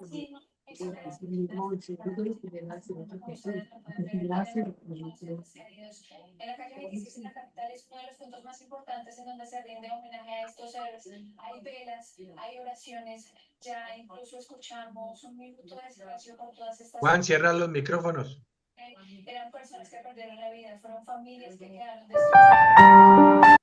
Sí, en la calle 26 en la capital es uno de los puntos más importantes en donde se rinde homenaje a estos héroes. Hay velas, hay oraciones, ya incluso escuchamos un minuto de silencio por todas estas Juan, cierra los micrófonos. eran personas que perdieron la vida, fueron familias que quedaron destruidas.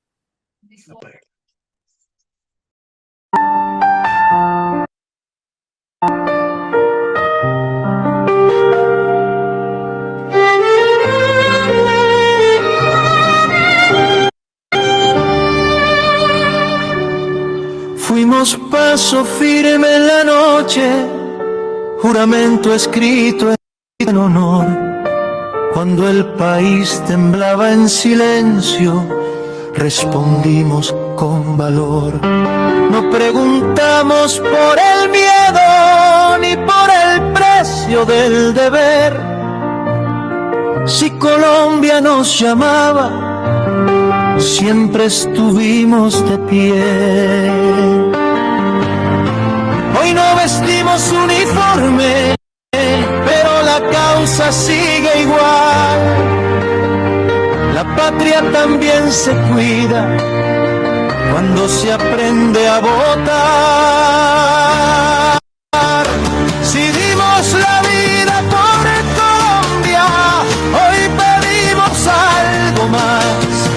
Fuimos paso firme en la noche, juramento escrito en honor. Cuando el país temblaba en silencio, respondimos con valor. No preguntamos por el miedo ni por el precio del deber. Si Colombia nos llamaba, siempre estuvimos de pie. Hoy no vestimos uniforme, pero la causa sigue igual. La patria también se cuida cuando se aprende a votar. Si dimos la vida por Colombia, hoy pedimos algo más,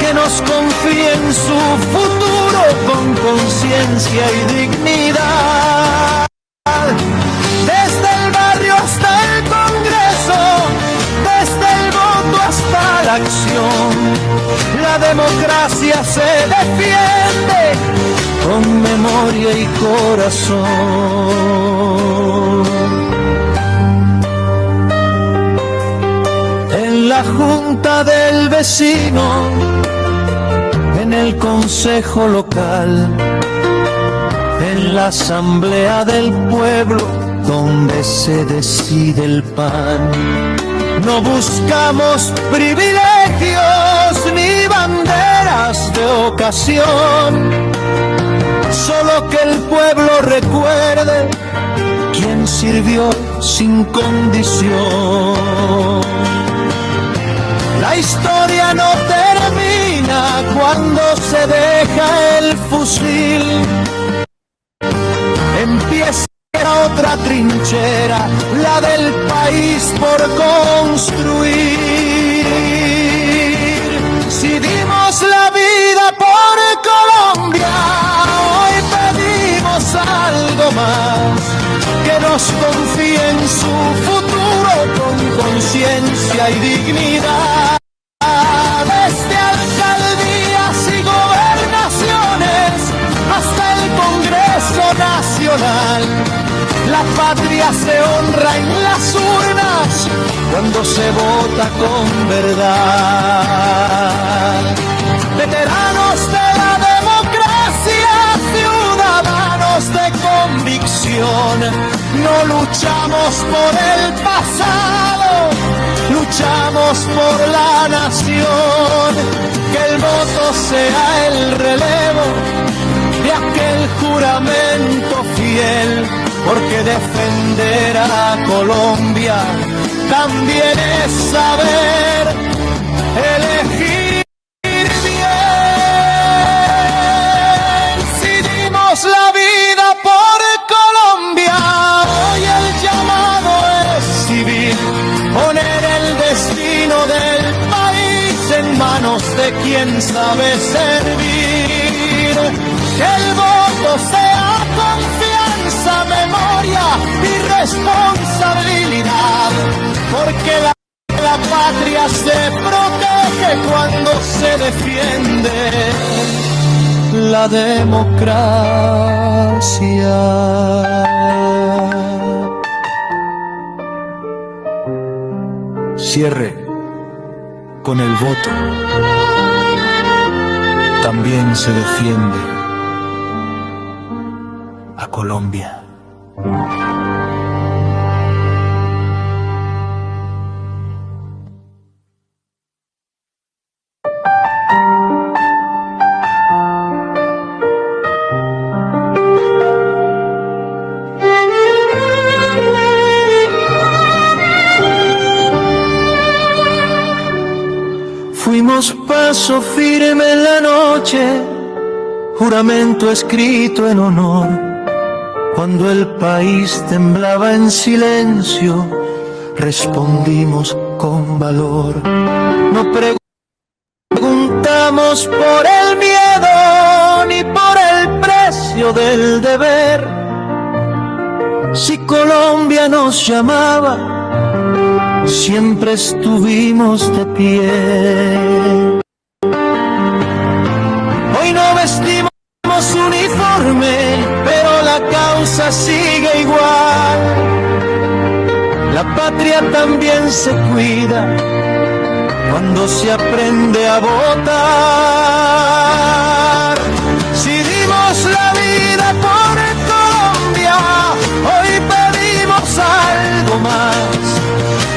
que nos confíe en su futuro con conciencia y dignidad. Desde el barrio hasta el Congreso, desde el voto hasta la acción, la democracia se defiende con memoria y corazón. En la junta del vecino, en el consejo local, en la asamblea del pueblo, donde se decide el pan. No buscamos privilegios ni banderas de ocasión, solo que el pueblo recuerde quién sirvió sin condición. La historia no termina cuando se deja el fusil. Empieza otra trinchera, la del país por construir. Si dimos la vida por Colombia, hoy pedimos algo más, que nos confíe en su futuro con conciencia y dignidad. Desde alcaldías y gobernaciones hasta el Congreso Nacional, la patria se honra en las urnas cuando se vota con verdad. Veteranos de la democracia, ciudadanos de convicción, no luchamos por el pasado, luchamos por la nación. Que el voto sea el relevo de aquel juramento fiel, porque defender a Colombia también es saber elegir bien. Si dimos la vida por Colombia, hoy el llamado es civil, poner el destino del país en manos de quien sabe servir. Que el voto sea confianza, memoria y responsabilidad, porque la patria se protege cuando se defiende la democracia. Cierre con el voto. También se defiende a Colombia. Fuimos paso firme en la noche, juramento escrito en honor. Cuando el país temblaba en silencio, respondimos con valor. No preguntamos por el miedo ni por el precio del deber. Si Colombia nos llamaba, siempre estuvimos de pie. Hoy no vestimos uniforme, pero la causa sigue igual. La patria también se cuida cuando se aprende a votar. Si dimos la vida por Colombia, hoy pedimos algo más,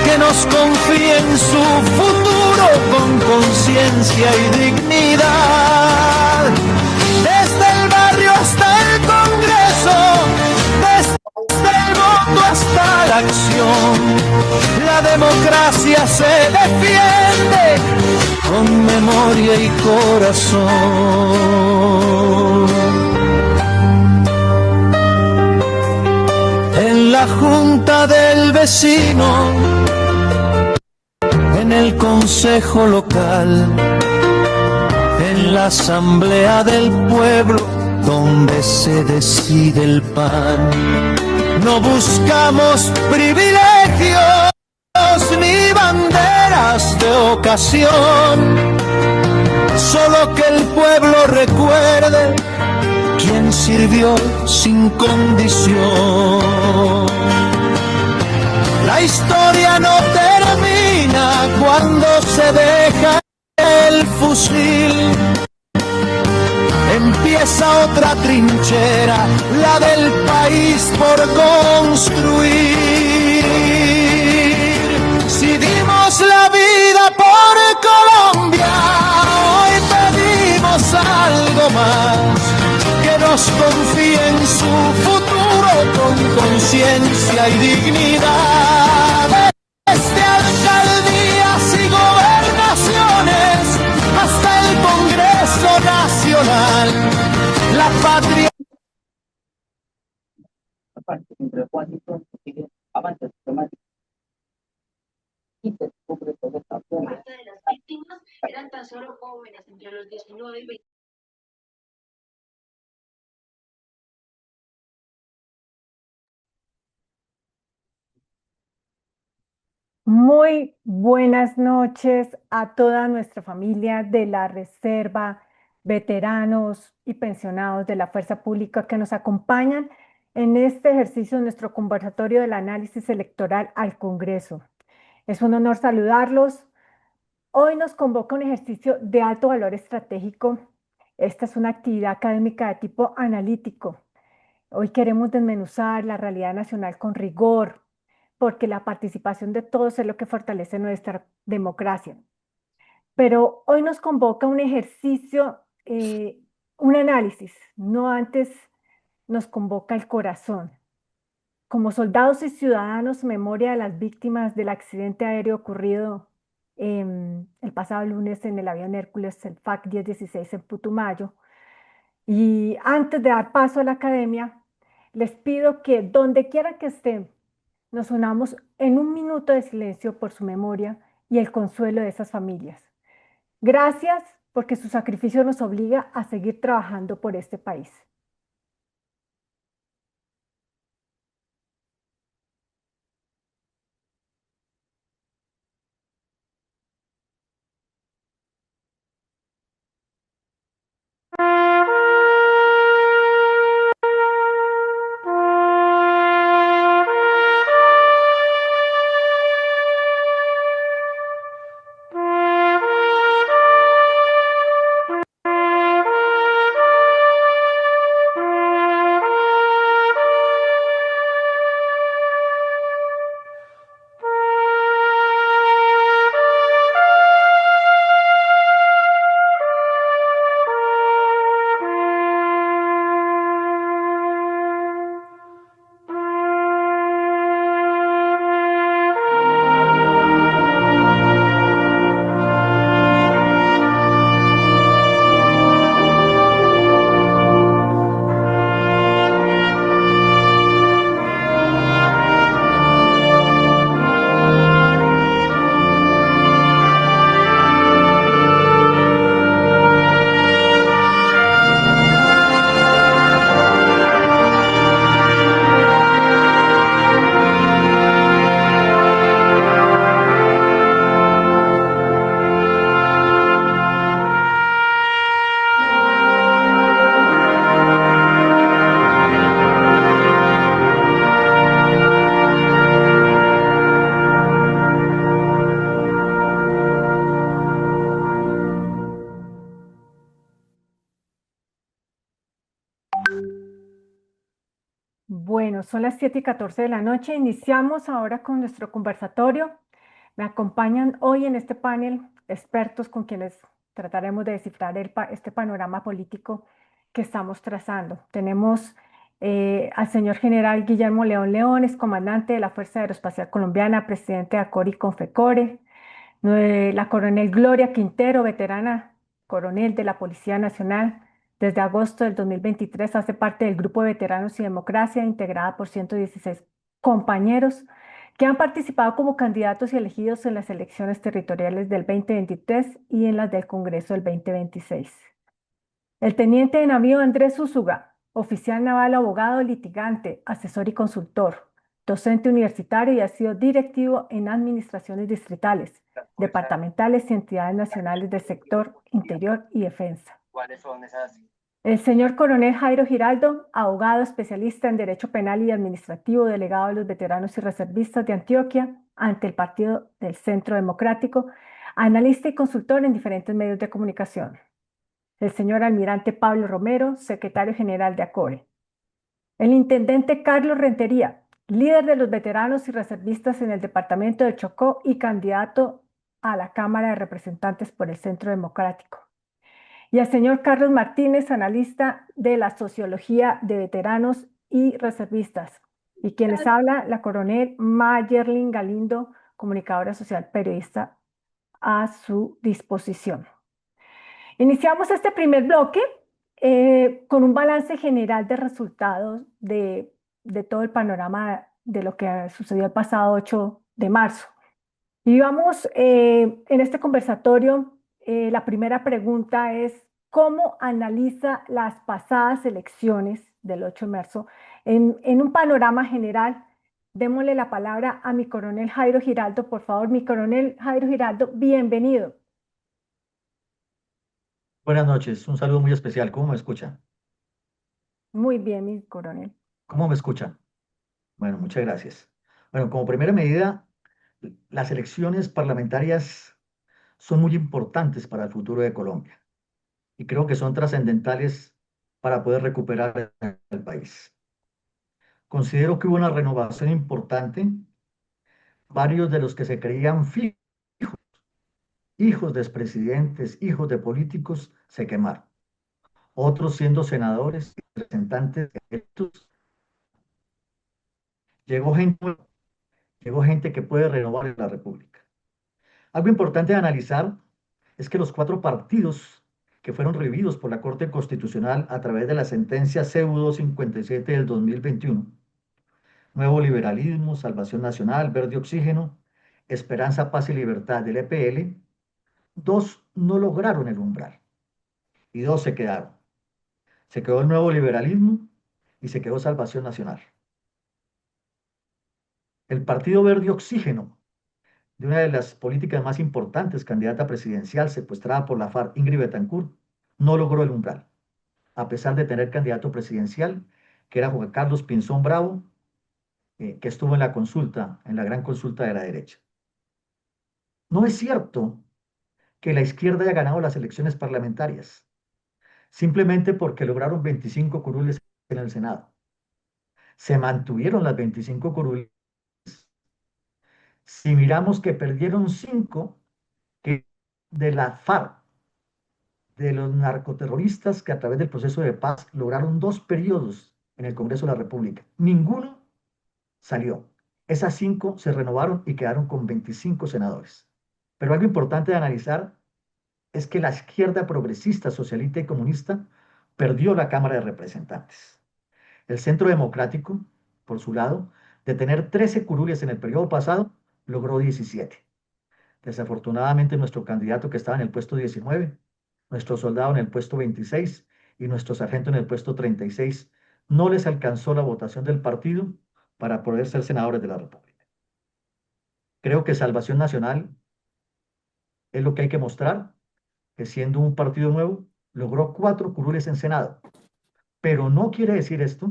que nos confíe en su futuro con conciencia y dignidad. Desde el barrio hasta el Congreso, desde el voto hasta la acción, la democracia se defiende con memoria y corazón. En la junta del vecino, en el consejo local, en la asamblea del pueblo, donde se decide el pan. No buscamos privilegios ni banderas de ocasión, solo que el pueblo recuerde quién sirvió sin condición. La historia no termina cuando se deja el fusil. Empieza otra trinchera, la del país por construir. Si dimos la vida por Colombia, hoy pedimos algo más, que nos confíe en su futuro con conciencia y dignidad. Desde alcaldías y gobernaciones hasta el Congreso Nacional, la patria. Parte de las víctimas eran tan solo jóvenes entre los 19 y 20. Muy buenas noches a toda nuestra familia de la Reserva, veteranos y pensionados de la Fuerza Pública que nos acompañan en este ejercicio de nuestro conversatorio del análisis electoral al Congreso. Es un honor saludarlos. Hoy nos convoca un ejercicio de alto valor estratégico. Esta es una actividad académica de tipo analítico. Hoy queremos desmenuzar la realidad nacional con rigor, porque la participación de todos es lo que fortalece nuestra democracia. Pero hoy nos convoca un ejercicio, un análisis, no antes nos convoca el corazón. Como soldados y ciudadanos, memoria de las víctimas del accidente aéreo ocurrido el pasado lunes en el avión Hércules, el FAC 1016 en Putumayo. Y antes de dar paso a la academia, les pido que donde quiera que estén, nos unamos en un minuto de silencio por su memoria y el consuelo de esas familias. Gracias porque su sacrificio nos obliga a seguir trabajando por este país. Bueno, son las 7:14 de la noche. Iniciamos ahora con nuestro conversatorio. Me acompañan hoy en este panel expertos con quienes trataremos de descifrar este panorama político que estamos trazando. Tenemos al señor general Guillermo León Leones, comandante de la Fuerza Aeroespacial Colombiana, presidente de ACORE y Confecore. La coronel Gloria Quintero, veterana coronel de la Policía Nacional. Desde agosto del 2023 hace parte del Grupo de Veteranos y Democracia, integrada por 116 compañeros que han participado como candidatos y elegidos en las elecciones territoriales del 2023 y en las del Congreso del 2026. El teniente de navío Andrés Úsuga, oficial naval, abogado, litigante, asesor y consultor, docente universitario y ha sido directivo en administraciones distritales, departamentales y entidades nacionales del sector interior y defensa. ¿Cuáles son esas? El señor coronel Jairo Giraldo, abogado especialista en Derecho Penal y Administrativo, delegado de los veteranos y reservistas de Antioquia ante el Partido del Centro Democrático, analista y consultor en diferentes medios de comunicación. El señor almirante Pablo Romero, secretario general de ACORE. El intendente Carlos Rentería, líder de los veteranos y reservistas en el departamento de Chocó y candidato a la Cámara de Representantes por el Centro Democrático. Y al señor Carlos Martínez, analista de la sociología de veteranos y reservistas. Y quien les habla, la coronel Mayerlin Galindo, comunicadora social, periodista, a su disposición. Iniciamos este primer bloque con un balance general de resultados de todo el panorama de lo que sucedió el pasado 8 de marzo. Y vamos en este conversatorio, la primera pregunta es, ¿cómo analiza las pasadas elecciones del 8 de marzo en un panorama general? Démosle la palabra a mi coronel Jairo Giraldo, por favor. Mi coronel Jairo Giraldo, bienvenido. Buenas noches, un saludo muy especial. ¿Cómo me escuchan? Muy bien, mi coronel. ¿Cómo me escuchan? Bueno, muchas gracias. Bueno, como primera medida, las elecciones parlamentarias son muy importantes para el futuro de Colombia y creo que son trascendentales para poder recuperar el país. Considero que hubo una renovación importante. Varios de los que se creían fijos, hijos de expresidentes, hijos de políticos, se quemaron. Otros siendo senadores y representantes electos. Llegó gente, llegó gente que puede renovar la República. Algo importante de analizar es que los cuatro partidos que fueron revividos por la Corte Constitucional a través de la sentencia CU 257 del 2021, Nuevo Liberalismo, Salvación Nacional, Verde Oxígeno, Esperanza, Paz y Libertad del EPL, dos no lograron el umbral y dos se quedaron. Se quedó el Nuevo Liberalismo y se quedó Salvación Nacional. El Partido Verde Oxígeno, de una de las políticas más importantes, candidata presidencial secuestrada por la FARC, Ingrid Betancourt, no logró el umbral, a pesar de tener candidato presidencial, que era Juan Carlos Pinzón Bravo, que estuvo en la consulta, en la gran consulta de la derecha. No es cierto que la izquierda haya ganado las elecciones parlamentarias, simplemente porque lograron 25 curules en el Senado. Se mantuvieron las 25 curules. Si miramos que perdieron 5 que de la FARC, de los narcoterroristas que a través del proceso de paz lograron 2 periodos en el Congreso de la República. Ninguno salió. Esas 5 se renovaron y quedaron con 25 senadores. Pero algo importante de analizar es que la izquierda progresista, socialista y comunista perdió la Cámara de Representantes. El Centro Democrático, por su lado, de tener 13 curules en el periodo pasado, logró 17. Desafortunadamente, nuestro candidato que estaba en el puesto 19, nuestro soldado en el puesto 26 y nuestro sargento en el puesto 36, no les alcanzó la votación del partido para poder ser senadores de la República. Creo que Salvación Nacional es lo que hay que mostrar, que siendo un partido nuevo, logró 4 curules en Senado. Pero no quiere decir esto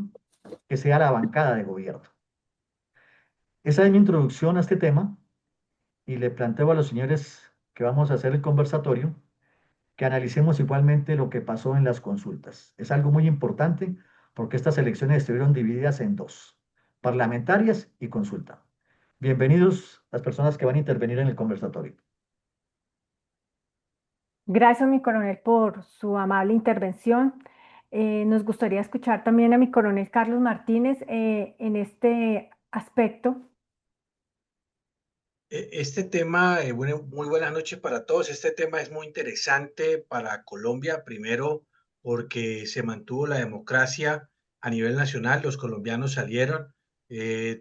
que sea la bancada de gobierno. Esa es mi introducción a este tema y le planteo a los señores que vamos a hacer el conversatorio que analicemos igualmente lo que pasó en las consultas. Es algo muy importante porque estas elecciones estuvieron divididas en dos, parlamentarias y consulta. Bienvenidos las personas que van a intervenir en el conversatorio. Gracias, mi coronel, por su amable intervención. Nos gustaría escuchar también a mi coronel Carlos Martínez en este aspecto. Este tema, muy buenas noches para todos. Este tema es muy interesante para Colombia, primero porque se mantuvo la democracia a nivel nacional, los colombianos salieron,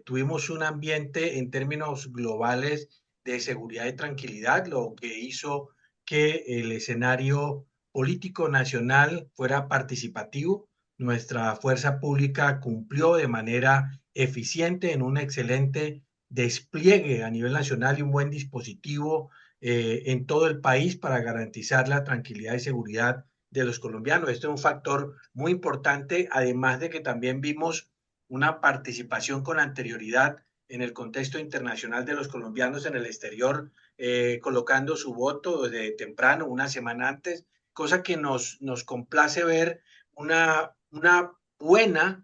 tuvimos un ambiente en términos globales de seguridad y tranquilidad, lo que hizo que el escenario político nacional fuera participativo. Nuestra fuerza pública cumplió de manera eficiente en un excelente despliegue a nivel nacional y un buen dispositivo en todo el país para garantizar la tranquilidad y seguridad de los colombianos. Este es un factor muy importante, además de que también vimos una participación con anterioridad en el contexto internacional de los colombianos en el exterior, colocando su voto desde temprano, una semana antes, cosa que nos complace ver una buena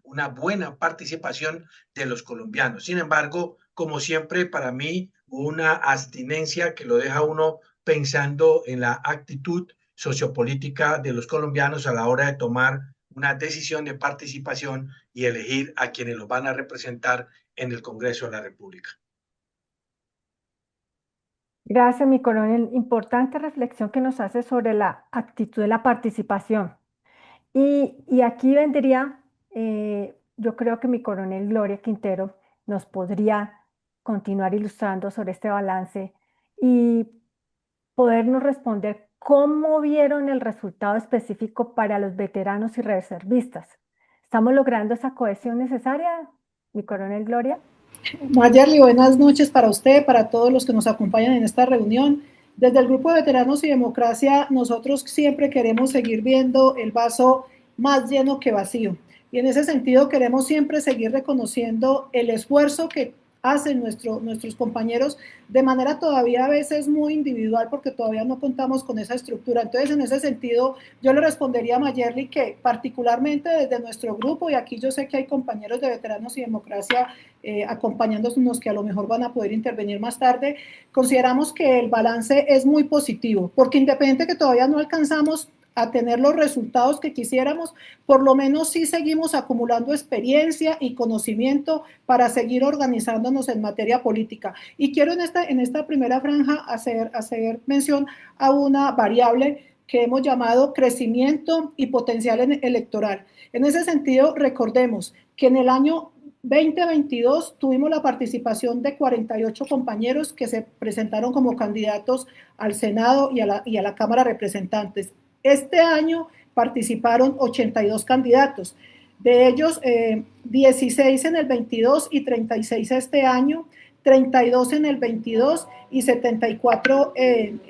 participación de los colombianos. Sin embargo, como siempre, para mí, una abstinencia que lo deja uno pensando en la actitud sociopolítica de los colombianos a la hora de tomar una decisión de participación y elegir a quienes los van a representar en el Congreso de la República. Gracias, mi coronel. Importante reflexión que nos hace sobre la actitud de la participación. Y aquí vendría, yo creo que mi coronel Gloria Quintero nos podría continuar ilustrando sobre este balance y podernos responder cómo vieron el resultado específico para los veteranos y reservistas. ¿Estamos logrando esa cohesión necesaria, mi coronel Gloria? Mayerly, buenas noches para usted, para todos los que nos acompañan en esta reunión. Desde el Grupo de Veteranos y Democracia, nosotros siempre queremos seguir viendo el vaso más lleno que vacío. Y en ese sentido queremos siempre seguir reconociendo el esfuerzo que hacen nuestros compañeros de manera todavía a veces muy individual porque todavía no contamos con esa estructura. Entonces, en ese sentido, yo le respondería a Mayerly que particularmente desde nuestro grupo, y aquí yo sé que hay compañeros de Veteranos y Democracia acompañándonos que a lo mejor van a poder intervenir más tarde, consideramos que el balance es muy positivo, porque independiente que todavía no alcanzamos a tener los resultados que quisiéramos, por lo menos sí seguimos acumulando experiencia y conocimiento para seguir organizándonos en materia política. Y quiero en esta primera franja hacer mención a una variable que hemos llamado crecimiento y potencial electoral. En ese sentido, recordemos que en el año 2022 tuvimos la participación de 48 compañeros que se presentaron como candidatos al Senado y a la Cámara de Representantes. Este año participaron 82 candidatos, de ellos 16 en el 22 y 36 este año, 32 en el 22 y 74 en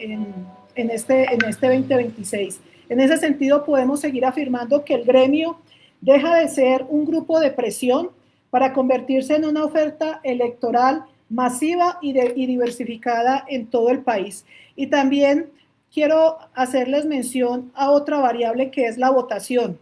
este 2026. En ese sentido podemos seguir afirmando que el gremio deja de ser un grupo de presión para convertirse en una oferta electoral masiva y diversificada en todo el país. Y también quiero hacerles mención a otra variable que es la votación.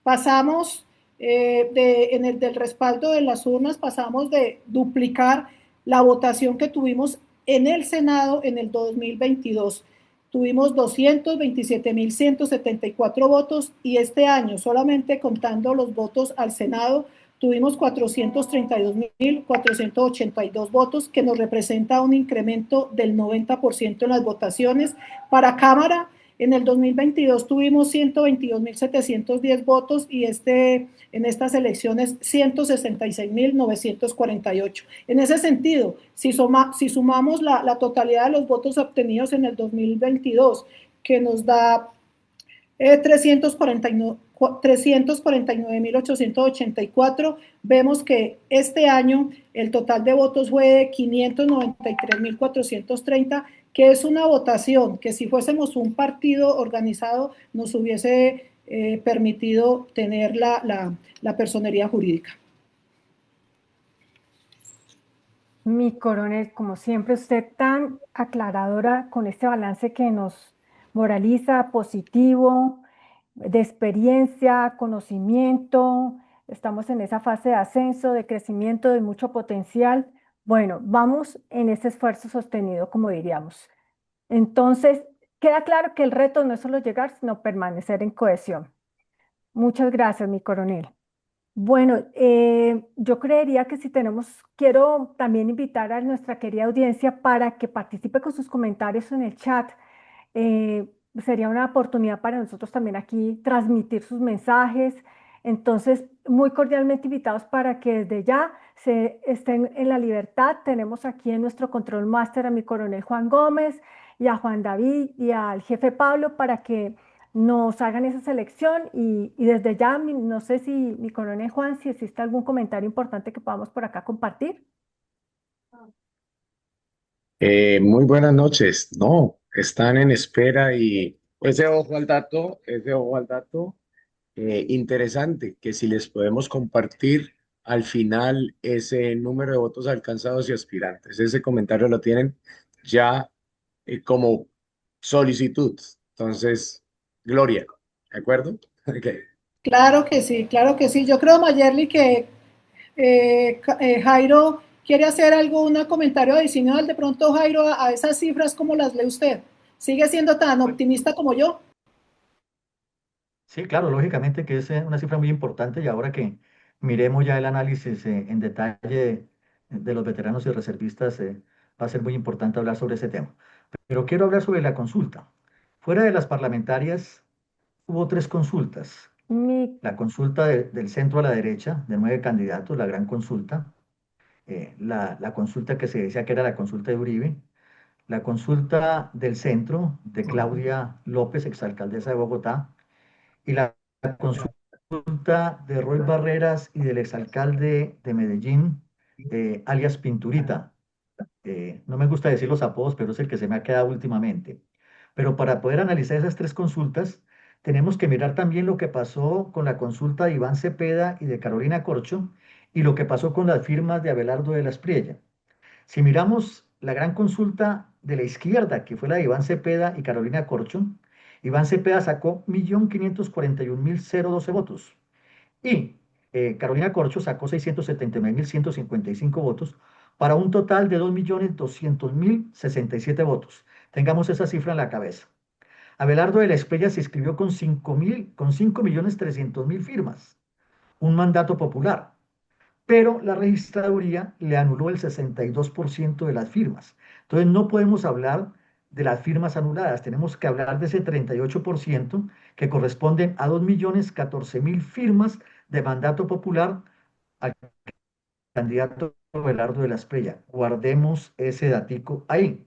Pasamos del respaldo de las urnas, pasamos de duplicar la votación que tuvimos en el Senado en el 2022. Tuvimos 227.174 votos y este año, solamente contando los votos al Senado, tuvimos 432.482 votos, que nos representa un incremento del 90% en las votaciones. Para Cámara, en el 2022 tuvimos 122.710 votos y en estas elecciones 166.948. En ese sentido, si sumamos la totalidad de los votos obtenidos en el 2022, que nos da 349.884, vemos que este año el total de votos fue de 593.430, que es una votación que si fuésemos un partido organizado nos hubiese permitido tener la personería jurídica. Mi coronel, como siempre, usted tan aclaradora con este balance que nos moraliza, positivo, de experiencia, conocimiento, estamos en esa fase de ascenso, de crecimiento, de mucho potencial. Bueno, vamos en ese esfuerzo sostenido, como diríamos. Entonces, queda claro que el reto no es solo llegar, sino permanecer en cohesión. Muchas gracias, mi coronel. Bueno, yo creería que si quiero también invitar a nuestra querida audiencia para que participe con sus comentarios en el chat. Eh, Sería una oportunidad para nosotros también aquí transmitir sus mensajes. Entonces, muy cordialmente invitados para que desde ya se estén en la libertad. Tenemos aquí en nuestro control máster a mi coronel Juan Gómez y a Juan David y al jefe Pablo para que nos hagan esa selección y desde ya, no sé si mi coronel Juan, si existe algún comentario importante que podamos por acá compartir. Muy buenas noches. No, están en espera y ese ojo al dato, interesante, que si les podemos compartir al final ese número de votos alcanzados y aspirantes. Ese comentario lo tienen ya como solicitud. Entonces, Gloria, ¿de acuerdo? Ok. Claro que sí, claro que sí. Yo creo, Mayerly, que Jairo quiere hacer algún comentario adicional. De pronto, Jairo, a esas cifras, ¿cómo las lee usted? ¿Sigue siendo tan optimista como yo? Sí, claro, lógicamente que es una cifra muy importante y ahora que miremos ya el análisis en detalle de los veteranos y reservistas, va a ser muy importante hablar sobre ese tema. Pero quiero hablar sobre la consulta. Fuera de las parlamentarias, hubo tres consultas. Mi La consulta del centro a la derecha, de 9 candidatos, la gran consulta. La consulta que se decía que era la consulta de Uribe. La consulta del centro, de Claudia López, exalcaldesa de Bogotá. Y la consulta de Roy Barreras y del exalcalde de Medellín, alias Pinturita. No me gusta decir los apodos, pero es el que se me ha quedado últimamente. Pero para poder analizar esas tres consultas, tenemos que mirar también lo que pasó con la consulta de Iván Cepeda y de Carolina Corcho y lo que pasó con las firmas de Abelardo de la Espriella. Si miramos la gran consulta de la izquierda, que fue la de Iván Cepeda y Carolina Corcho, Iván Cepeda sacó 1.541.012 votos y Carolina Corcho sacó 679.155 votos para un total de 2.200.067 votos. Tengamos esa cifra en la cabeza. Abelardo de la Espriella se inscribió con 5.300.000 firmas, un mandato popular, pero la registraduría le anuló el 62% de las firmas. Entonces no podemos hablar de las firmas anuladas, tenemos que hablar de ese 38% que corresponden a 2.014.000 firmas de mandato popular al candidato Abelardo de la Espriella. Guardemos ese datico ahí.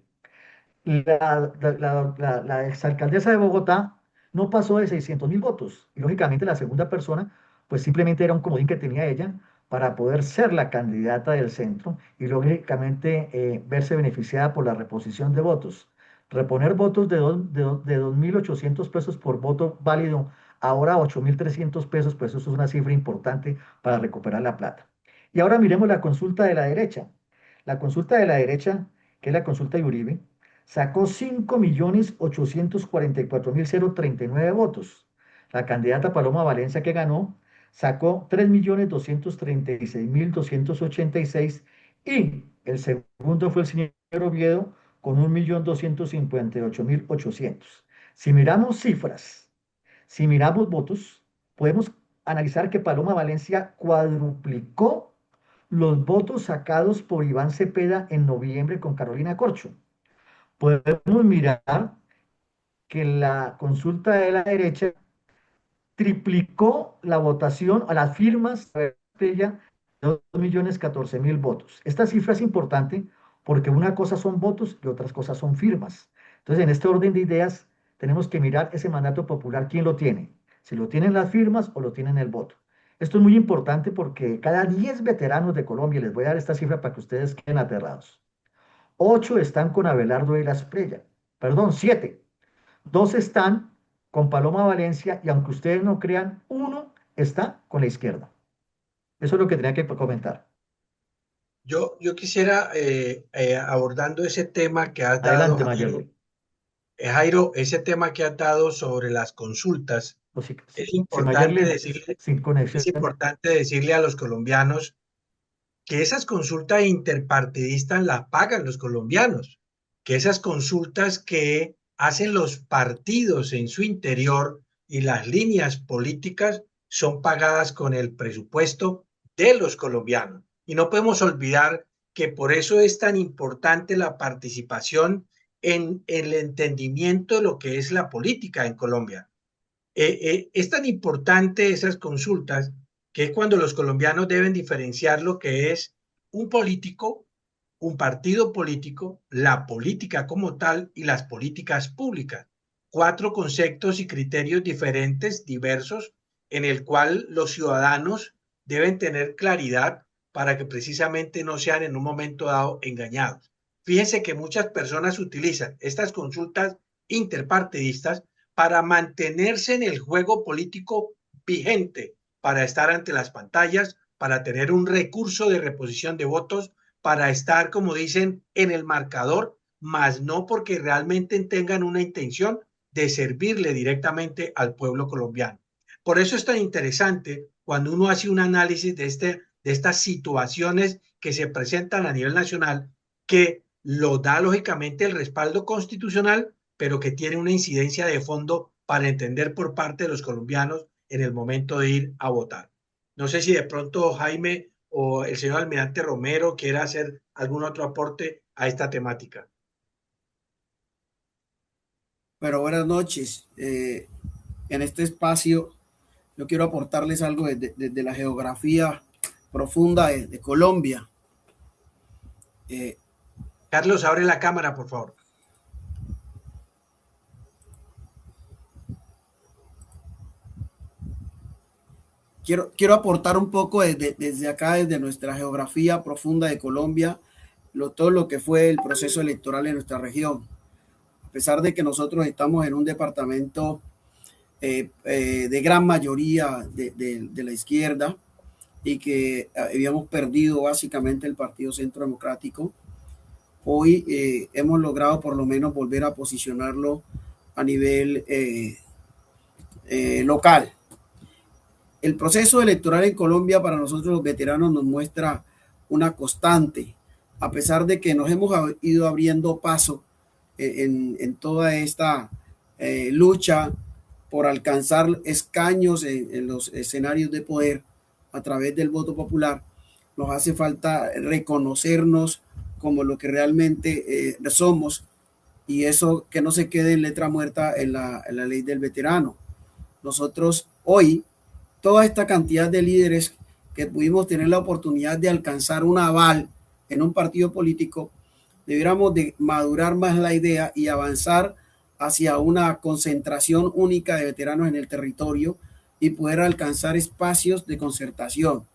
La exalcaldesa de Bogotá no pasó de 600.000 votos. Y lógicamente la segunda persona, pues simplemente era un comodín que tenía ella para poder ser la candidata del centro y lógicamente verse beneficiada por la reposición de votos. Reponer votos de 2.800 pesos por voto válido, ahora 8.300 pesos, pues eso es una cifra importante para recuperar la plata. Y ahora miremos la consulta de la derecha. La consulta de la derecha, que es la consulta de Uribe, sacó 5.844.039 votos. La candidata Paloma Valencia, que ganó, sacó 3.236.286 y el segundo fue el señor Oviedo con 1.258.800. Si miramos cifras, si miramos votos, podemos analizar que Paloma Valencia cuadruplicó los votos sacados por Iván Cepeda en noviembre con Carolina Corcho. Podemos mirar que la consulta de la derecha triplicó la votación a las firmas de ella, 2.014.000 votos. Esta cifra es importante porque una cosa son votos y otras cosas son firmas. Entonces, en este orden de ideas, tenemos que mirar ese mandato popular, quién lo tiene, si lo tienen las firmas o lo tienen el voto. Esto es muy importante porque cada 10 veteranos de Colombia, les voy a dar esta cifra para que ustedes queden aterrados. 8 están con Abelardo de la Espriella, perdón, 7. 2 están con Paloma Valencia y aunque ustedes no crean, uno está con la izquierda. Eso es lo que tenía que comentar. Yo quisiera, abordando ese tema que has dado, Adelante, Mayerly. Jairo, ese tema que has dado sobre las consultas, o si, Es sin mayor importante decirle, sin conexión. es importante decirle a los colombianos que esas consultas interpartidistas las pagan los colombianos, que esas consultas que hacen los partidos en su interior y las líneas políticas son pagadas con el presupuesto de los colombianos. Y no podemos olvidar que por eso es tan importante la participación en el entendimiento de lo que es la política en Colombia. Es tan importante esas consultas que es cuando los colombianos deben diferenciar lo que es un político, un partido político, la política como tal y las políticas públicas. 4 conceptos y criterios diferentes, diversos, en el cual los ciudadanos deben tener claridad para que precisamente no sean en un momento dado engañados. Fíjense que muchas personas utilizan estas consultas interpartidistas para mantenerse en el juego político vigente, para estar ante las pantallas, para tener un recurso de reposición de votos, para estar, como dicen, en el marcador, más no porque realmente tengan una intención de servirle directamente al pueblo colombiano. Por eso es tan interesante cuando uno hace un análisis de estas situaciones que se presentan a nivel nacional, que lo da lógicamente el respaldo constitucional, pero que tiene una incidencia de fondo para entender por parte de los colombianos en el momento de ir a votar. No sé si de pronto Jaime o el señor Almirante Romero quiera hacer algún otro aporte a esta temática. Pero buenas noches. En este espacio yo quiero aportarles algo desde la geografía profunda de Colombia. Carlos, abre la cámara, por favor. Quiero aportar un poco desde acá, desde nuestra geografía profunda de Colombia, todo lo que fue el proceso electoral en nuestra región. A pesar de que nosotros estamos en un departamento de gran mayoría de la izquierda y que habíamos perdido básicamente el Partido Centro Democrático, hoy hemos logrado por lo menos volver a posicionarlo a nivel local. El proceso electoral en Colombia para nosotros los veteranos nos muestra una constante, a pesar de que nos hemos ido abriendo paso en toda esta lucha por alcanzar escaños en los escenarios de poder a través del voto popular. Nos hace falta reconocernos como lo que realmente somos, y eso que no se quede en letra muerta en la ley del veterano. Nosotros hoy, toda esta cantidad de líderes que pudimos tener la oportunidad de alcanzar un aval en un partido político, debiéramos de madurar más la idea y avanzar hacia una concentración única de veteranos en el territorio y poder alcanzar espacios de concertación.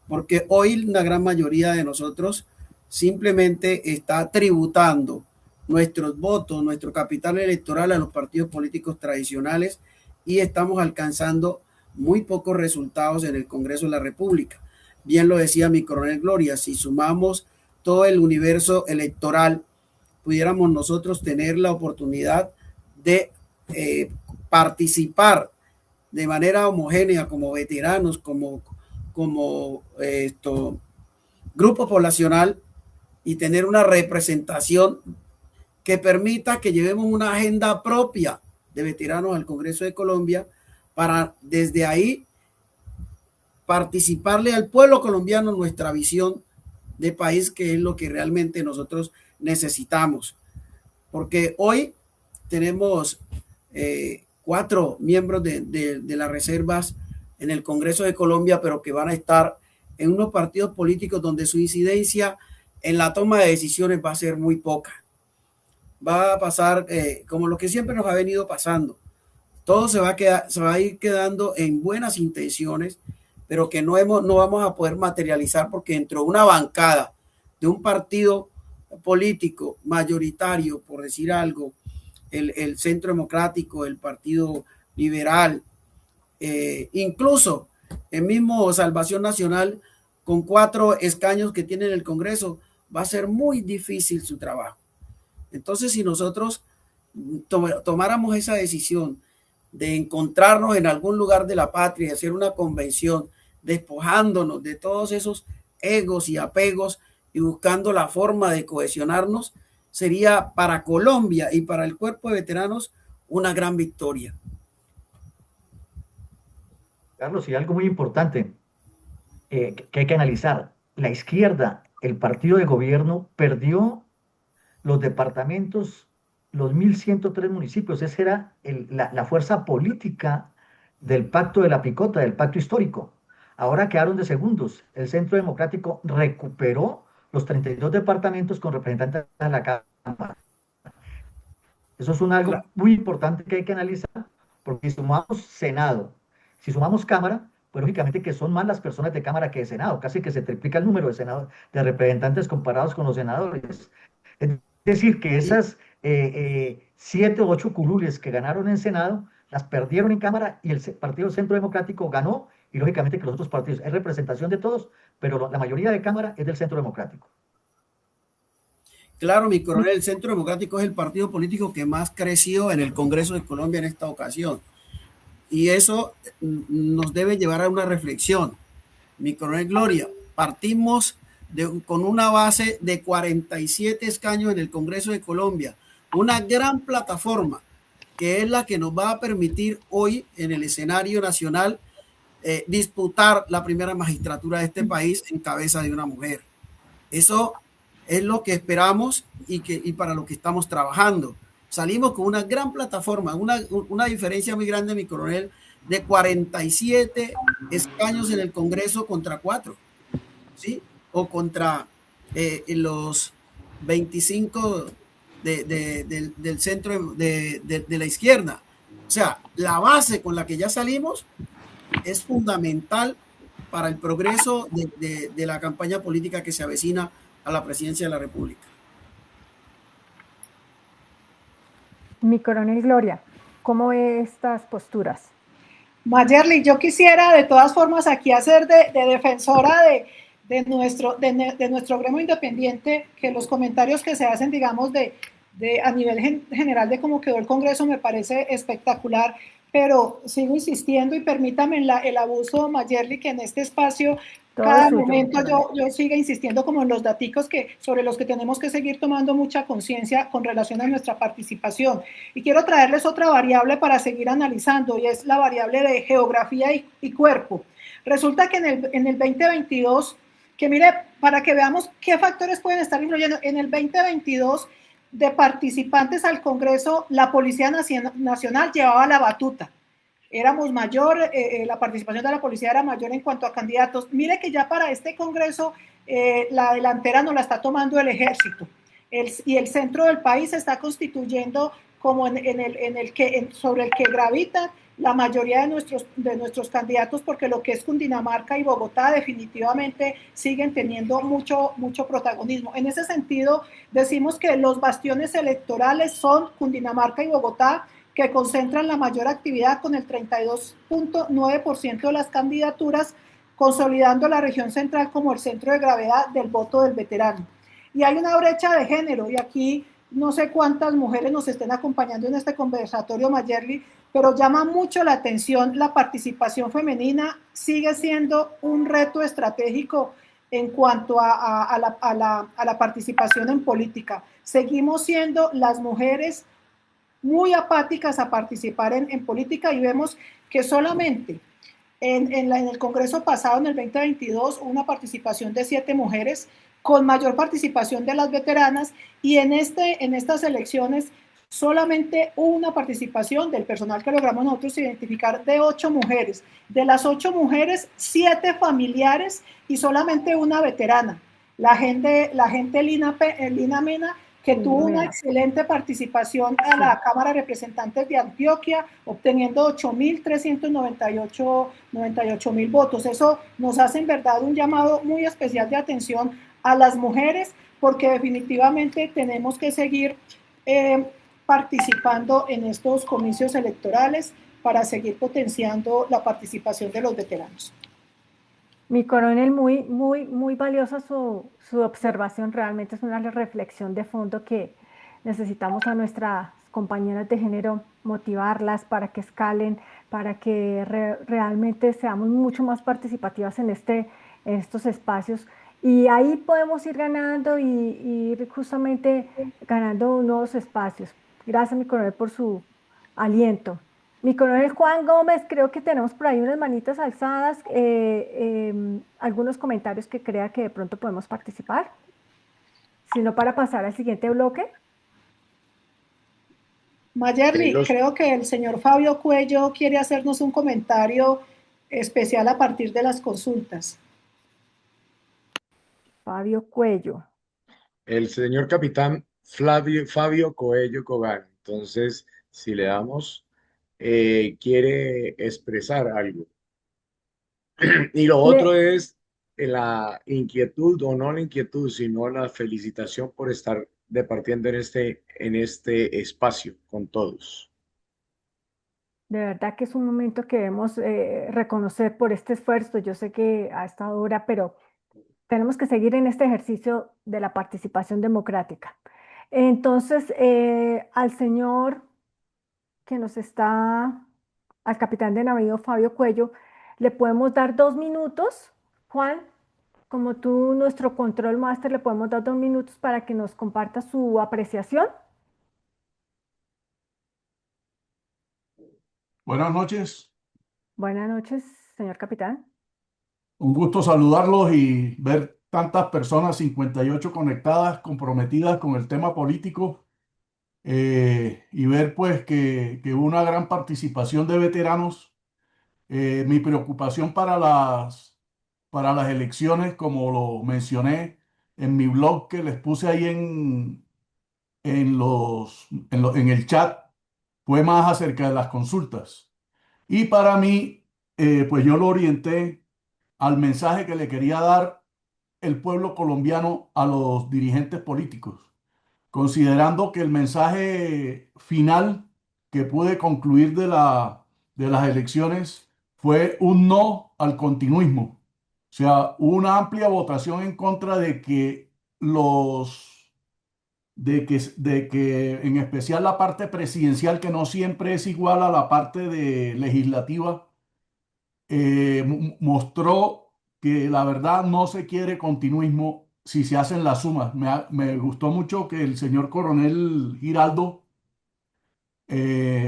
Porque hoy la gran mayoría de nosotros simplemente está tributando nuestros votos, nuestro capital electoral a los partidos políticos tradicionales, y estamos alcanzando muy pocos resultados en el Congreso de la República. Bien lo decía mi coronel Gloria, si sumamos todo el universo electoral, pudiéramos nosotros tener la oportunidad de participar de manera homogénea como veteranos, como grupo poblacional, y tener una representación que permita que llevemos una agenda propia de veteranos al Congreso de Colombia, para desde ahí participarle al pueblo colombiano nuestra visión de país, que es lo que realmente nosotros necesitamos. Porque hoy tenemos 4 miembros de las reservas en el Congreso de Colombia, pero que van a estar en unos partidos políticos donde su incidencia en la toma de decisiones va a ser muy poca. Va a pasar como lo que siempre nos ha venido pasando. Todo se va a ir quedando en buenas intenciones, pero que no vamos a poder materializar, porque dentro de una bancada de un partido político mayoritario, por decir algo, el Centro Democrático, el Partido Liberal, incluso el mismo Salvación Nacional, con 4 escaños que tiene en el Congreso, va a ser muy difícil su trabajo. Entonces, si nosotros tomáramos esa decisión de encontrarnos en algún lugar de la patria y hacer una convención, despojándonos de todos esos egos y apegos y buscando la forma de cohesionarnos, sería para Colombia y para el cuerpo de veteranos una gran victoria. Carlos, y algo muy importante que hay que analizar. La izquierda, el partido de gobierno, perdió los departamentos, los 1.103 municipios. Esa era la fuerza política del pacto de la picota, del pacto histórico. Ahora quedaron de segundos. El Centro Democrático recuperó los 32 departamentos con representantes de la Cámara. Eso es algo muy importante que hay que analizar, porque si sumamos Senado, si sumamos Cámara, pues lógicamente que son más las personas de Cámara que de Senado, casi que se triplica el número de Senado, de representantes comparados con los senadores. Es decir, que esas 7 o 8 curules que ganaron en Senado, las perdieron en Cámara y el Partido Centro Democrático ganó, y lógicamente que los otros partidos, es representación de todos, pero la mayoría de Cámara es del Centro Democrático. Claro, mi coronel, el Centro Democrático es el partido político que más creció en el Congreso de Colombia en esta ocasión. Y eso nos debe llevar a una reflexión. Mi coronel Gloria, partimos con una base de 47 escaños en el Congreso de Colombia, una gran plataforma que es la que nos va a permitir hoy en el escenario nacional disputar la primera magistratura de este país en cabeza de una mujer. Eso es lo que esperamos y para lo que estamos trabajando. Salimos con una gran plataforma, una diferencia muy grande, mi coronel, de 47 escaños en el Congreso contra 4, ¿sí? O contra los 25 del centro de la izquierda. O sea, la base con la que ya salimos es fundamental para el progreso de la campaña política que se avecina a la presidencia de la República. Mi coronel Gloria, ¿cómo ve estas posturas? Mayerly, yo quisiera de todas formas aquí hacer de defensora de nuestro gremio independiente, que los comentarios que se hacen, digamos, a nivel general de cómo quedó el Congreso me parece espectacular, pero sigo insistiendo y permítame el abuso, Mayerly, que en este espacio cada momento yo siga insistiendo como en los daticos sobre los que tenemos que seguir tomando mucha conciencia con relación a nuestra participación. Y quiero traerles otra variable para seguir analizando, y es la variable de geografía y cuerpo. Resulta que en el 2022, que mire, para que veamos qué factores pueden estar influyendo, en el 2022 de participantes al Congreso, la Policía Nacional llevaba la batuta. Éramos mayor, la participación de la policía era mayor en cuanto a candidatos. Mire que ya para este Congreso la delantera nos la está tomando el Ejército y el centro del país se está constituyendo como sobre el que gravitan la mayoría de nuestros candidatos, porque lo que es Cundinamarca y Bogotá definitivamente siguen teniendo mucho protagonismo. En ese sentido, decimos que los bastiones electorales son Cundinamarca y Bogotá, que concentran la mayor actividad con el 32.9% de las candidaturas, consolidando la región central como el centro de gravedad del voto del veterano. Y hay una brecha de género, y aquí no sé cuántas mujeres nos estén acompañando en este conversatorio, Mayerly, pero llama mucho la atención la participación femenina, sigue siendo un reto estratégico en cuanto a la participación en política. Seguimos siendo las mujeres muy apáticas a participar en política, y vemos que solamente en el Congreso pasado, en el 2022, hubo una participación de 7 mujeres, con mayor participación de las veteranas, y en estas elecciones solamente hubo una participación del personal que logramos nosotros identificar de 8 mujeres. De las 8 mujeres, 7 familiares y solamente una veterana. La gente Lina Mena, que tuvo una excelente participación a la Cámara de Representantes de Antioquia, obteniendo 8.398 votos. Eso nos hace en verdad un llamado muy especial de atención a las mujeres, porque definitivamente tenemos que seguir participando en estos comicios electorales para seguir potenciando la participación de los veteranos. Mi coronel, muy valiosa su observación, realmente es una reflexión de fondo que necesitamos a nuestra compañeras de género, motivarlas para que escalen, para que realmente seamos mucho más participativas en estos espacios. Y ahí podemos ir ganando y ir justamente ganando nuevos espacios. Gracias, mi coronel, por su aliento. Mi coronel Juan Gómez, creo que tenemos por ahí unas manitas alzadas, algunos comentarios que crea que de pronto podemos participar, sino para pasar al siguiente bloque. Mayerly, Los, creo que el señor Fabio Cuello quiere hacernos un comentario especial a partir de las consultas. Fabio Cuello. el señor capitán Fabio Coello Cogan. Entonces, si le damos, quiere expresar algo. Y lo otro Le, es la inquietud, o no la inquietud, sino la felicitación por estar departiendo en este espacio con todos. de verdad que es un momento que debemos reconocer por este esfuerzo. Yo sé que ha estado dura, pero tenemos que seguir en este ejercicio de la participación democrática. Entonces, al señor que nos está, al capitán de navío Fabio Cuello, le podemos dar 2 minutos. Juan, como tú, nuestro control master, le podemos dar 2 minutos para que nos comparta su apreciación. Buenas noches, Buenas noches, señor capitán. un gusto saludarlos y ver tantas personas, 58 conectadas, comprometidas con el tema político, y ver pues que hubo una gran participación de veteranos. Mi preocupación para las elecciones, como lo mencioné en mi blog que les puse ahí en el chat, fue más acerca de las consultas. Y para mí, pues yo lo orienté al mensaje que le quería dar el pueblo colombiano a los dirigentes políticos, considerando que el mensaje final que pude concluir de las elecciones fue un no al continuismo. O sea, hubo una amplia votación en contra de que de que en especial la parte presidencial, que no siempre es igual a la parte de legislativa, mostró que la verdad no se quiere continuismo si se hacen las sumas. Me gustó mucho que el señor coronel Giraldo,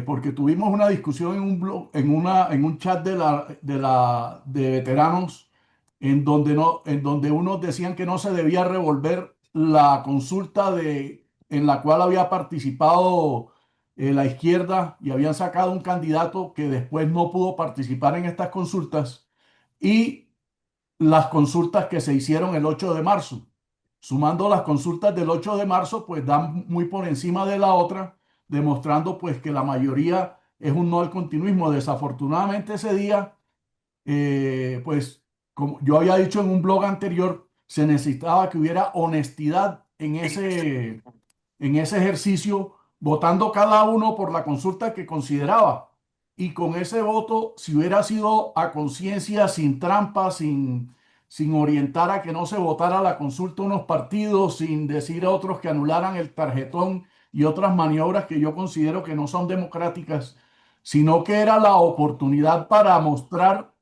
porque tuvimos una discusión en un blog, en un chat de veteranos, en donde unos decían que no se debía revolver la consulta en la cual había participado la izquierda, y habían sacado un candidato que después no pudo participar en estas consultas, y las consultas que se hicieron el 8 de marzo. Sumando las consultas del 8 de marzo, pues dan muy por encima de la otra, demostrando pues que la mayoría es un no al continuismo. Desafortunadamente ese día, pues como yo había dicho en un blog anterior, se necesitaba que hubiera honestidad en ese ejercicio, votando cada uno por la consulta que consideraba. Y con ese voto, si hubiera sido a conciencia, sin trampa, sin orientar a que no se votara la consulta unos partidos, sin decir a otros que anularan el tarjetón y otras maniobras que yo considero que no son democráticas, sino que era la oportunidad para mostrar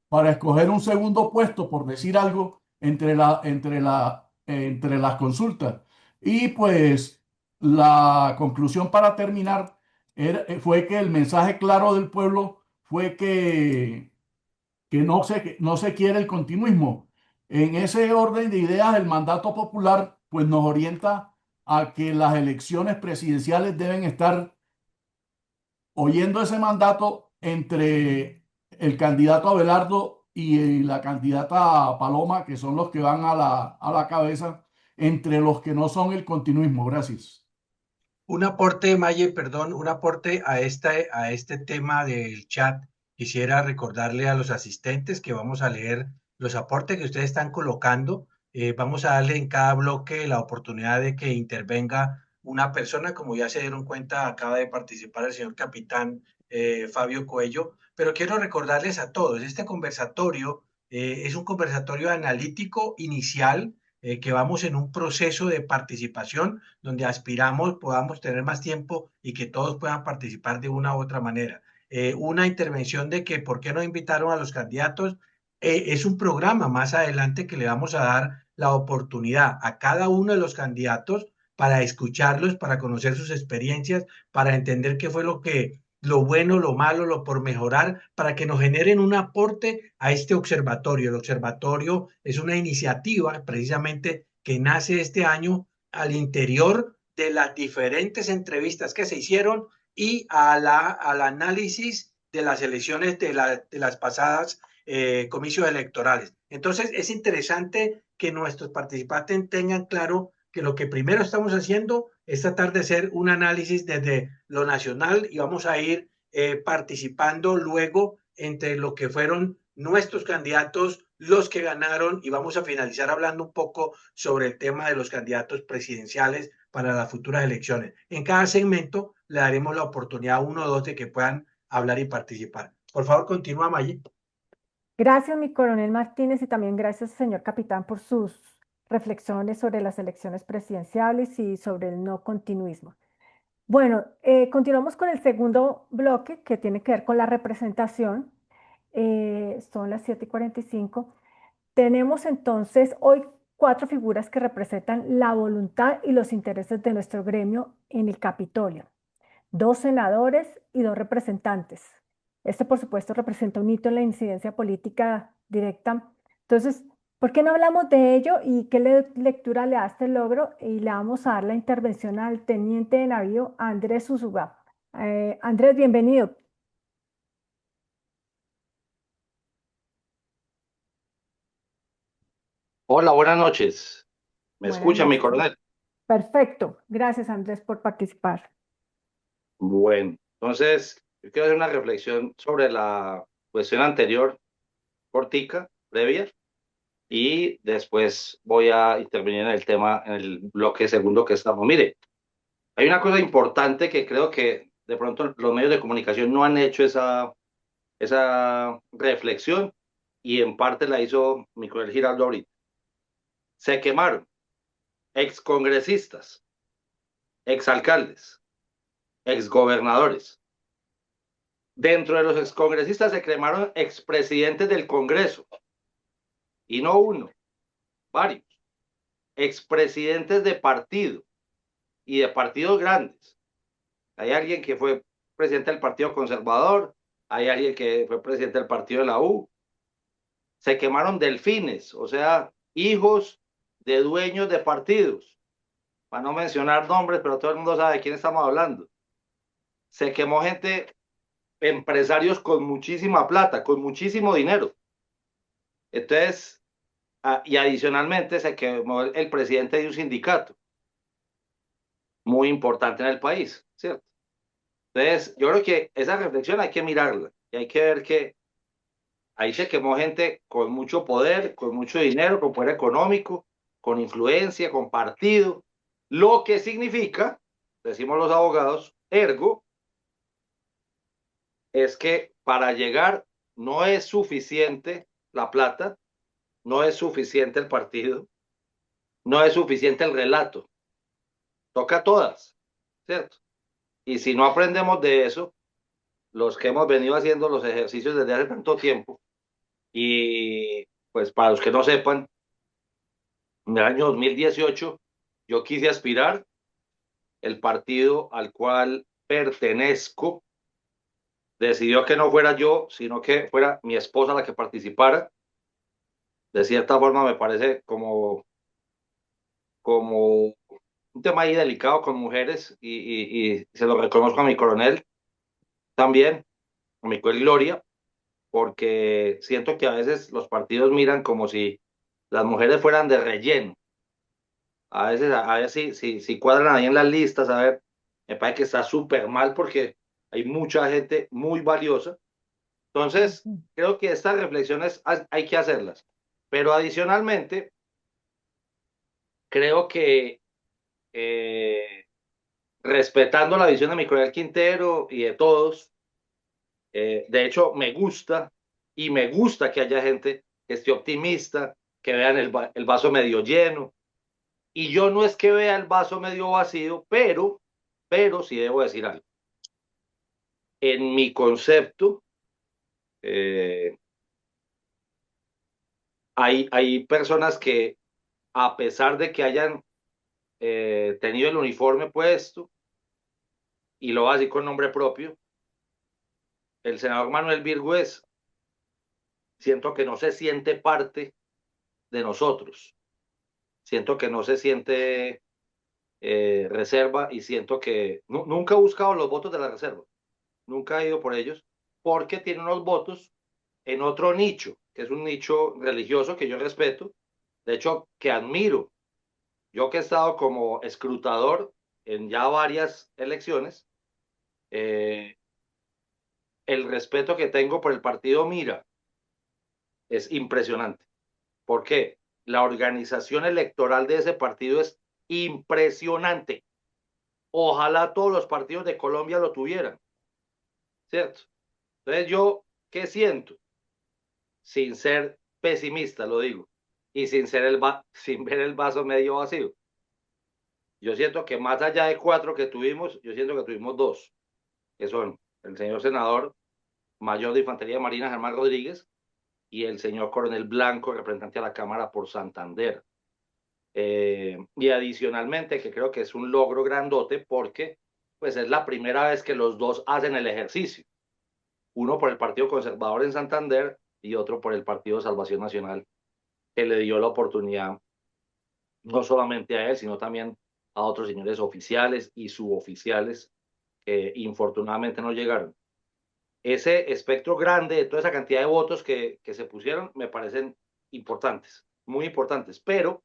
para escoger un segundo puesto, por decir algo, entre las consultas. Y pues la conclusión para terminar fue que el mensaje claro del pueblo fue que no se quiere el continuismo. En ese orden de ideas, el mandato popular pues nos orienta a que las elecciones presidenciales deben estar oyendo ese mandato entre el candidato Abelardo y la candidata Paloma, que son los que van a la cabeza, entre los que no son el continuismo. Gracias. Un aporte, Maye, perdón, un aporte a este tema del chat. Quisiera recordarle a los asistentes que vamos a leer los aportes que ustedes están colocando. Vamos a darle en cada bloque la oportunidad de que intervenga una persona. Como ya se dieron cuenta, acaba de participar el señor capitán Fabio Coello. Pero quiero recordarles a todos, este conversatorio es un conversatorio analítico inicial que vamos en un proceso de participación donde aspiramos podamos tener más tiempo y que todos puedan participar de una u otra manera. Una intervención de que por qué no invitaron a los candidatos, es un programa más adelante que le vamos a dar la oportunidad a cada uno de los candidatos para escucharlos, para conocer sus experiencias, para entender qué fue lo bueno, lo malo, lo por mejorar, para que nos generen un aporte a este observatorio. El observatorio es una iniciativa precisamente que nace este año al interior de las diferentes entrevistas que se hicieron y al análisis de las elecciones de las pasadas comicios electorales. Entonces, es interesante que nuestros participantes tengan claro que lo que primero estamos haciendo es tratar de hacer un análisis desde lo nacional y vamos a ir participando luego entre lo que fueron nuestros candidatos, los que ganaron, y vamos a finalizar hablando un poco sobre el tema de los candidatos presidenciales para las futuras elecciones. En cada segmento le daremos la oportunidad a uno o dos de que puedan hablar y participar. Por favor, continúa, Mayi. Gracias, mi coronel Martínez, y también gracias, señor capitán, por sus reflexiones sobre las elecciones presidenciales y sobre el no continuismo. Bueno, continuamos con el segundo bloque que tiene que ver con la representación. Son las 7:45. Tenemos entonces hoy 4 figuras que representan la voluntad y los intereses de nuestro gremio en el Capitolio. 2 senadores y 2 representantes. Este, por supuesto, representa un hito en la incidencia política directa. Entonces, ¿por qué no hablamos de ello y qué lectura le da este logro? Y le vamos a dar la intervención al teniente de navío Andrés Usuga. Andrés, bienvenido. Hola, buenas noches. ¿Me Buenas escucha mi noches. coronel? Perfecto. Gracias, Andrés, por participar. Bueno, entonces yo quiero hacer una reflexión sobre la cuestión anterior, cortica, previa, y después voy a intervenir en el tema, en el bloque segundo que estamos. Mire, hay una cosa importante que creo que de pronto los medios de comunicación no han hecho esa reflexión, y en parte la hizo mi coronel Giraldo ahorita. Se quemaron excongresistas, exalcaldes, exgobernadores. Dentro de los excongresistas se quemaron expresidentes del Congreso, y no uno, varios, expresidentes de partido y de partidos grandes. Hay alguien que fue presidente del Partido Conservador, hay alguien que fue presidente del partido de la U. Se quemaron delfines, o sea, hijos de dueños de partidos, para no mencionar nombres, pero todo el mundo sabe de quién estamos hablando. Se quemó gente, empresarios con muchísima plata, con muchísimo dinero. Entonces, y adicionalmente se quemó el presidente de un sindicato muy importante en el país, ¿cierto? Entonces, yo creo que esa reflexión hay que mirarla y hay que ver que ahí se quemó gente con mucho poder, con mucho dinero, con poder económico, con influencia, con partido, lo que significa, decimos los abogados, ergo, es que para llegar no es suficiente la plata, no es suficiente el partido, no es suficiente el relato, toca todas, ¿cierto? Y si no aprendemos de eso, los que hemos venido haciendo los ejercicios desde hace tanto tiempo, y pues para los que no sepan, en el año 2018 yo quise aspirar, el partido al cual pertenezco decidió que no fuera yo, sino que fuera mi esposa la que participara. De cierta forma me parece como un tema ahí delicado con mujeres, y se lo reconozco a mi coronel también, a mi coronel Gloria, porque siento que a veces los partidos miran como si las mujeres fueran de relleno. A ver si cuadran ahí en las listas, a ver, me parece que está súper mal porque hay mucha gente muy valiosa. Entonces, creo que estas reflexiones hay que hacerlas. Pero adicionalmente, creo que respetando la visión de mi coronel Quintero y de todos, de hecho me gusta que haya gente que esté optimista, que vean el vaso medio lleno. Y yo no es que vea el vaso medio vacío, pero sí debo decir algo. En mi concepto, hay personas que, a pesar de que hayan tenido el uniforme puesto, y lo voy a decir con nombre propio, el senador Manuel Virgües, siento que no se siente parte de nosotros. Siento que no se siente reserva y siento que nunca he buscado los votos de la reserva. Nunca he ido por ellos porque tiene unos votos en otro nicho, que es un nicho religioso que yo respeto, de hecho, que admiro. Yo que he estado como escrutador en ya varias elecciones, el respeto que tengo por el partido Mira es impresionante. ¿Por qué? La organización electoral de ese partido es impresionante. Ojalá todos los partidos de Colombia lo tuvieran, ¿cierto? Entonces yo, ¿qué siento? Sin ser pesimista, lo digo, y sin ver el vaso medio vacío. Yo siento que más allá de 4 que tuvimos, yo siento que tuvimos 2, que son el señor senador mayor de Infantería Marina, Germán Rodríguez, y el señor coronel Blanco, representante a la Cámara por Santander. Y adicionalmente, que creo que es un logro grandote, porque pues es la primera vez que los dos hacen el ejercicio. Uno por el Partido Conservador en Santander y otro por el Partido de Salvación Nacional, que le dio la oportunidad no solamente a él, sino también a otros señores oficiales y suboficiales que infortunadamente no llegaron. Ese espectro grande de toda esa cantidad de votos que se pusieron me parecen importantes, muy importantes, pero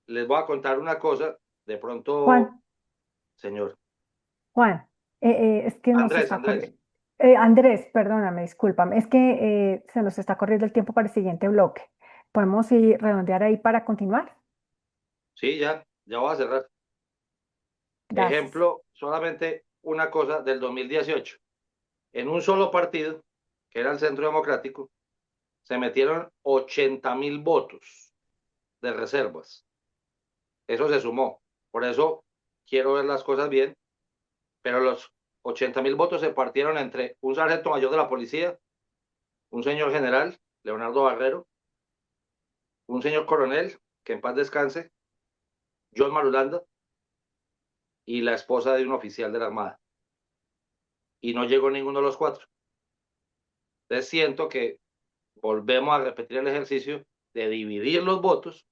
les voy a contar una cosa, de pronto, Juan, señor. Juan, es que nos Andrés, está Andrés. corriendo. Andrés, perdóname, discúlpame, es que se nos está corriendo el tiempo para el siguiente bloque. ¿Podemos ir redondear ahí para continuar? Sí, ya voy a cerrar. Gracias. Ejemplo, solamente una cosa del 2018. En un solo partido, que era el Centro Democrático, se metieron 80.000 votos de reservas. Eso se sumó. Por eso quiero ver las cosas bien, pero los 80.000 votos se partieron entre un sargento mayor de la policía, un señor general, Leonardo Barrero, un señor coronel, que en paz descanse, John Marulanda, y la esposa de un oficial de la Armada. Y no llegó ninguno de los 4. Entonces siento que volvemos a repetir el ejercicio de dividir los votos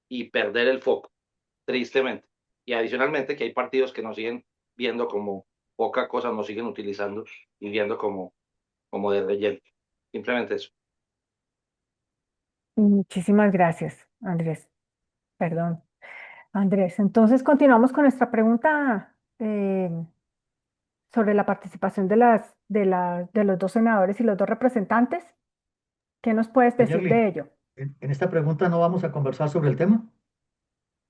y perder el foco, tristemente. Y adicionalmente que hay partidos que nos siguen viendo como poca cosa, nos siguen utilizando y viendo como de relleno. Simplemente eso. Muchísimas gracias, Andrés. Perdón. Andrés, entonces continuamos con nuestra pregunta sobre la participación de los dos senadores y los dos representantes. ¿Qué nos puedes decir Mayerly, de ello? en esta pregunta no vamos a conversar sobre el tema.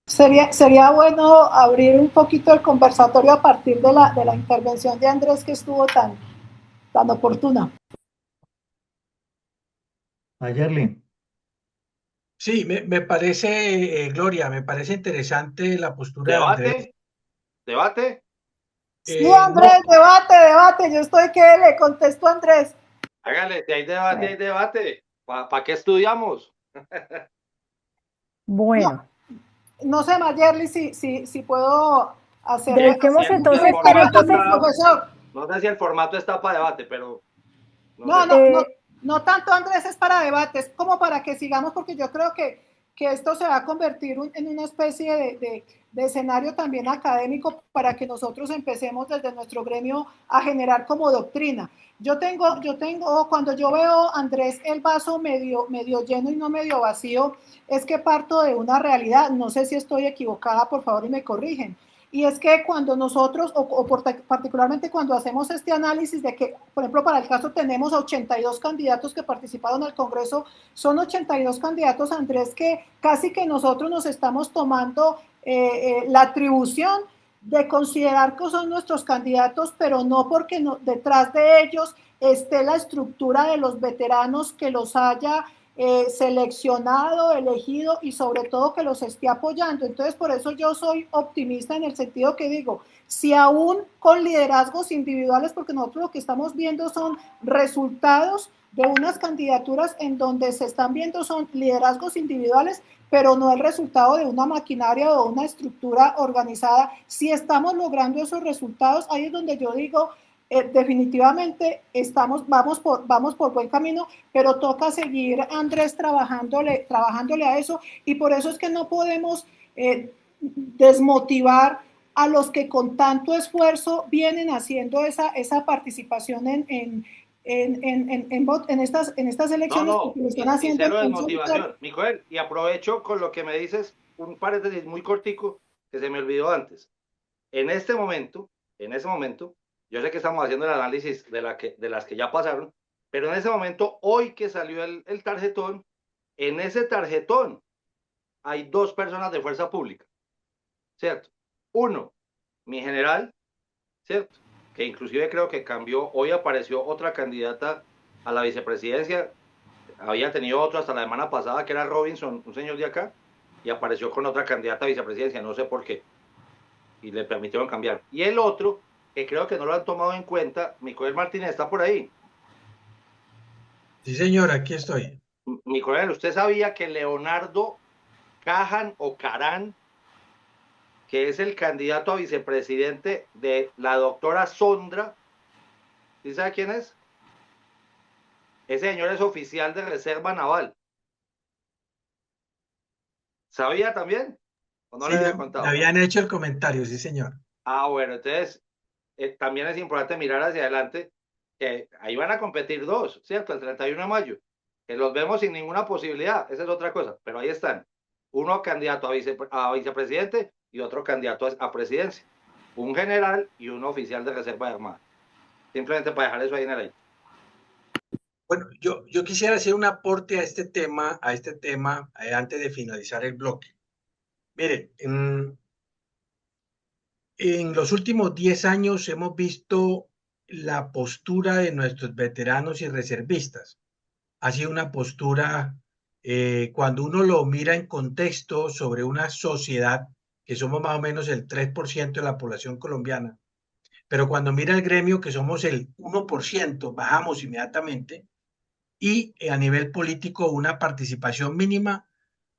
Sería bueno abrir un poquito el conversatorio a partir de la intervención de Andrés, que estuvo tan oportuna. Mayerly. Sí, me parece, Gloria, me parece interesante la postura de Andrés. ¿Debate? Sí, Andrés, No. debate. Yo estoy que le contesto a Andrés. Hágale, si hay debate, hay debate. ¿Para qué estudiamos? Bueno. No sé, Mayerly, si puedo hacer. Dediquemos entonces, profesor. No sé si el formato está para debate, pero. No tanto, Andrés, es para debate, es como para que sigamos, porque yo creo que esto se va a convertir en una especie de escenario también académico para que nosotros empecemos desde nuestro gremio a generar como doctrina. Yo tengo, cuando yo veo, Andrés, el vaso medio lleno y no medio vacío, es que parto de una realidad. No sé si estoy equivocada, por favor, y me corrigen. Y es que cuando nosotros, particularmente cuando hacemos este análisis de que, por ejemplo, para el caso tenemos 82 candidatos que participaron al Congreso, son 82 candidatos, Andrés, que casi que nosotros nos estamos tomando la atribución de considerar que son nuestros candidatos, pero no porque detrás de ellos esté la estructura de los veteranos que los haya seleccionado, elegido y sobre todo que los esté apoyando. Entonces, por eso yo soy optimista en el sentido que digo, si aún con liderazgos individuales, porque nosotros lo que estamos viendo son resultados de unas candidaturas en donde se están viendo son liderazgos individuales, pero no el resultado de una maquinaria o una estructura organizada. Si estamos logrando esos resultados, ahí es donde yo digo, definitivamente vamos por buen camino, pero toca seguir, Andrés, trabajándole a eso, y por eso es que no podemos desmotivar a los que con tanto esfuerzo vienen haciendo esa participación en estas elecciones, No, porque lo están y haciendo cero en consulta. desmotivación. Micoel, y aprovecho con lo que me dices, un paréntesis muy cortico que se me olvidó antes. En ese momento, yo sé que estamos haciendo el análisis de las que ya pasaron, pero en ese momento, hoy que salió el tarjetón, en ese tarjetón hay 2 personas de fuerza pública, ¿cierto? Uno, mi general, ¿cierto? Que inclusive creo que cambió, hoy apareció otra candidata a la vicepresidencia, había tenido otro hasta la semana pasada, que era Robinson, un señor de acá, y apareció con otra candidata a vicepresidencia, no sé por qué, y le permitieron cambiar. Y el otro, que creo que no lo han tomado en cuenta, Micoel Martínez, ¿está por ahí? Sí, señor, aquí estoy. Micoel, ¿usted sabía que Leonardo Cajan o Carán, que es el candidato a vicepresidente de la doctora Sondra, ¿sí sabe quién es? Ese señor es oficial de Reserva Naval. ¿Sabía también? ¿O no Sí, le había me contado? habían hecho el comentario, sí, señor. Ah, bueno, entonces también es importante mirar hacia adelante, que ahí van a competir 2, ¿cierto? El 31 de mayo. Que los vemos sin ninguna posibilidad, esa es otra cosa, pero ahí están. Uno candidato a vicepresidente y otro candidato a presidencia. Un general y un oficial de Reserva Armada. Simplemente para dejar eso ahí en el aire. Bueno, yo quisiera hacer un aporte a este tema, antes de finalizar el bloque. Mire, en los últimos 10 años hemos visto la postura de nuestros veteranos y reservistas. Ha sido una postura, cuando uno lo mira en contexto sobre una sociedad, que somos más o menos el 3% de la población colombiana, pero cuando mira el gremio, que somos el 1%, bajamos inmediatamente, y a nivel político una participación mínima.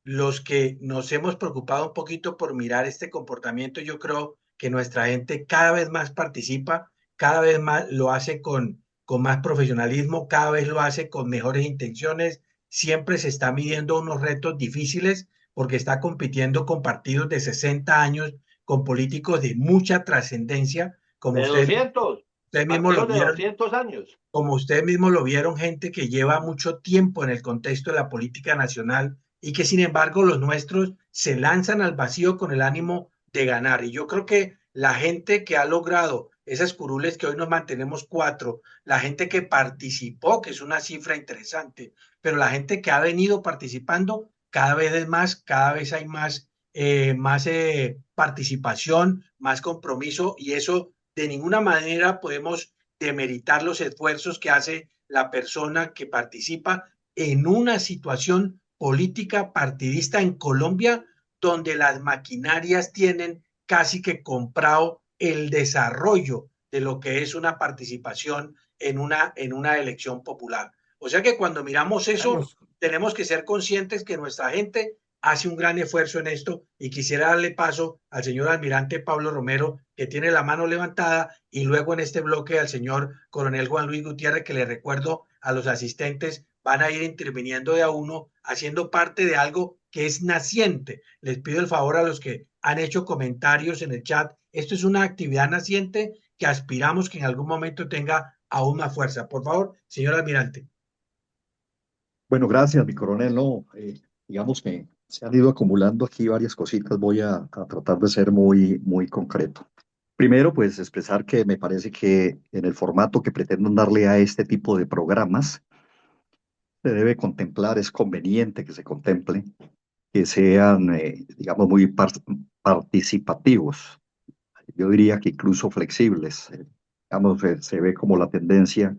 Los que nos hemos preocupado un poquito por mirar este comportamiento, yo creo que nuestra gente cada vez más participa, cada vez más lo hace con más profesionalismo, cada vez lo hace con mejores intenciones, siempre se está midiendo unos retos difíciles porque está compitiendo con partidos de 60 años, con políticos de mucha trascendencia, como De 200, ustedes mismos lo partidos de vieron, 200 años. como ustedes mismos lo vieron, gente que lleva mucho tiempo en el contexto de la política nacional y que sin embargo los nuestros se lanzan al vacío con el ánimo de ganar. Y yo creo que la gente que ha logrado esas curules, que hoy nos mantenemos 4, la gente que participó, que es una cifra interesante, pero la gente que ha venido participando, cada vez es más, cada vez hay más, participación, más compromiso, y eso de ninguna manera podemos demeritar los esfuerzos que hace la persona que participa en una situación política partidista en Colombia, donde las maquinarias tienen casi que comprado el desarrollo de lo que es una participación en una elección popular. O sea que cuando miramos eso, Carlos, tenemos que ser conscientes que nuestra gente hace un gran esfuerzo en esto, y quisiera darle paso al señor almirante Pablo Romero, que tiene la mano levantada, y luego en este bloque al señor coronel Juan Luis Gutiérrez, que le recuerdo a los asistentes, van a ir interviniendo de a uno, haciendo parte de algo que es naciente. Les pido el favor a los que han hecho comentarios en el chat. Esto es una actividad naciente que aspiramos que en algún momento tenga aún más fuerza. Por favor, señor almirante. Bueno, gracias, mi coronel. No, digamos que se han ido acumulando aquí varias cositas. Voy a tratar de ser muy concreto. Primero, pues expresar que me parece que en el formato que pretenden darle a este tipo de programas, se debe contemplar, es conveniente que se contemple, que sean, digamos, muy participativos. Yo diría que incluso flexibles. Digamos, se ve como la tendencia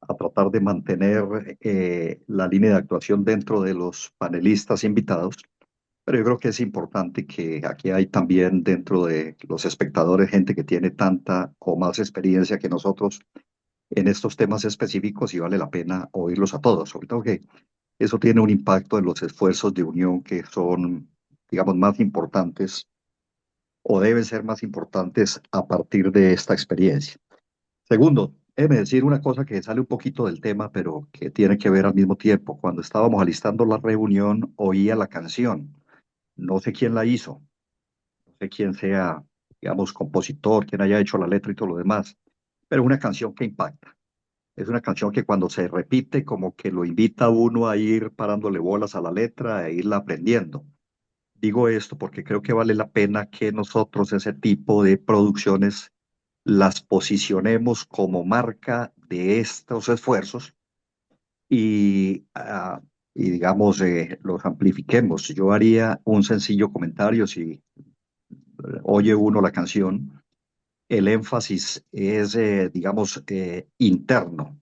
a tratar de mantener la línea de actuación dentro de los panelistas invitados, pero yo creo que es importante que aquí hay también dentro de los espectadores gente que tiene tanta o más experiencia que nosotros en estos temas específicos y vale la pena oírlos a todos, sobre todo que eso tiene un impacto en los esfuerzos de unión que son, digamos, más importantes o deben ser más importantes a partir de esta experiencia. Segundo, déjeme decir una cosa que sale un poquito del tema, pero que tiene que ver al mismo tiempo. Cuando estábamos alistando la reunión, oía la canción. No sé quién la hizo, no sé quién sea, digamos, compositor, quién haya hecho la letra y todo lo demás, pero es una canción que impacta. Es una canción que cuando se repite como que lo invita a uno a ir parándole bolas a la letra e irla aprendiendo. Digo esto porque creo que vale la pena que nosotros ese tipo de producciones las posicionemos como marca de estos esfuerzos y digamos, los amplifiquemos. Yo haría un sencillo comentario si oye uno la canción. El énfasis es, digamos, interno.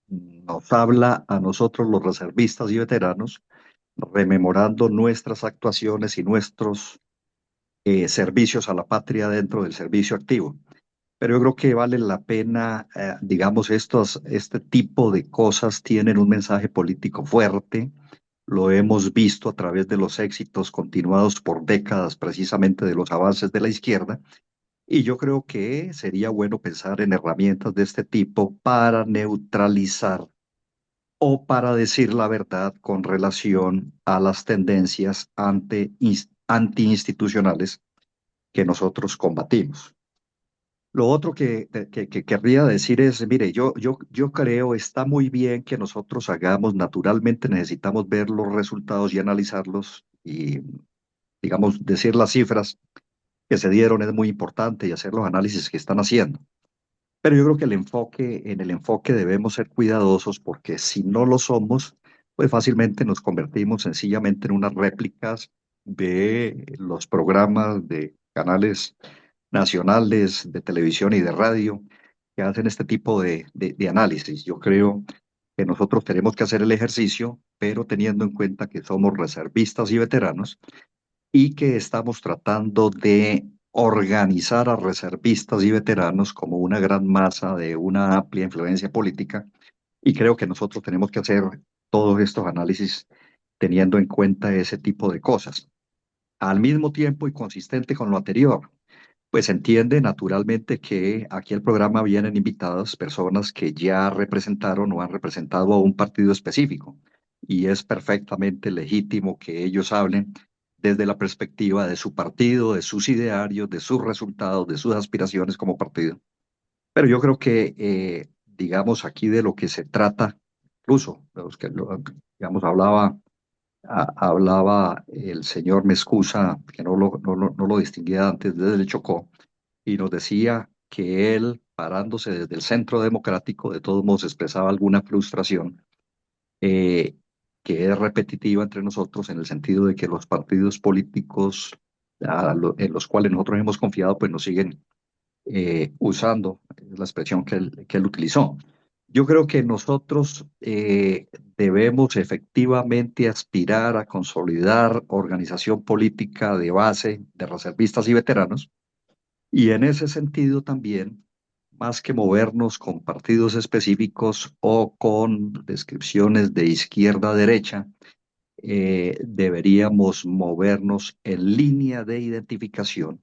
Nos habla a nosotros los reservistas y veteranos, rememorando nuestras actuaciones y nuestros servicios a la patria dentro del servicio activo. Pero yo creo que vale la pena, digamos, este tipo de cosas tienen un mensaje político fuerte. Lo hemos visto a través de los éxitos continuados por décadas precisamente de los avances de la izquierda. Y yo creo que sería bueno pensar en herramientas de este tipo para neutralizar o para decir la verdad con relación a las tendencias antiinstitucionales que nosotros combatimos. Lo otro que querría decir es, mire, yo creo está muy bien que nosotros hagamos, naturalmente necesitamos ver los resultados y analizarlos y, digamos, decir las cifras que se dieron es muy importante y hacer los análisis que están haciendo. Pero yo creo que en el enfoque debemos ser cuidadosos porque si no lo somos, pues fácilmente nos convertimos sencillamente en unas réplicas de los programas de canales nacionales de televisión y de radio que hacen este tipo de análisis. Yo creo que nosotros tenemos que hacer el ejercicio, pero teniendo en cuenta que somos reservistas y veteranos y que estamos tratando de organizar a reservistas y veteranos como una gran masa de una amplia influencia política. Y creo que nosotros tenemos que hacer todos estos análisis teniendo en cuenta ese tipo de cosas. Al mismo tiempo y consistente con lo anterior, pues se entiende naturalmente que aquí al programa vienen invitadas personas que ya representaron o han representado a un partido específico y es perfectamente legítimo que ellos hablen desde la perspectiva de su partido, de sus idearios, de sus resultados, de sus aspiraciones como partido. Pero yo creo que, digamos, aquí de lo que se trata, incluso, digamos, hablaba el señor Mescusa, que no lo distinguía antes desde el Chocó, y nos decía que él, parándose desde el Centro Democrático, de todos modos expresaba alguna frustración eh, que es repetitiva entre nosotros en el sentido de que los partidos políticos en los cuales nosotros hemos confiado, pues nos siguen usando, es la expresión que él utilizó. Yo creo que nosotros debemos efectivamente aspirar a consolidar organización política de base de reservistas y veteranos, y en ese sentido también, más que movernos con partidos específicos o con descripciones de izquierda a derecha, deberíamos movernos en línea de identificación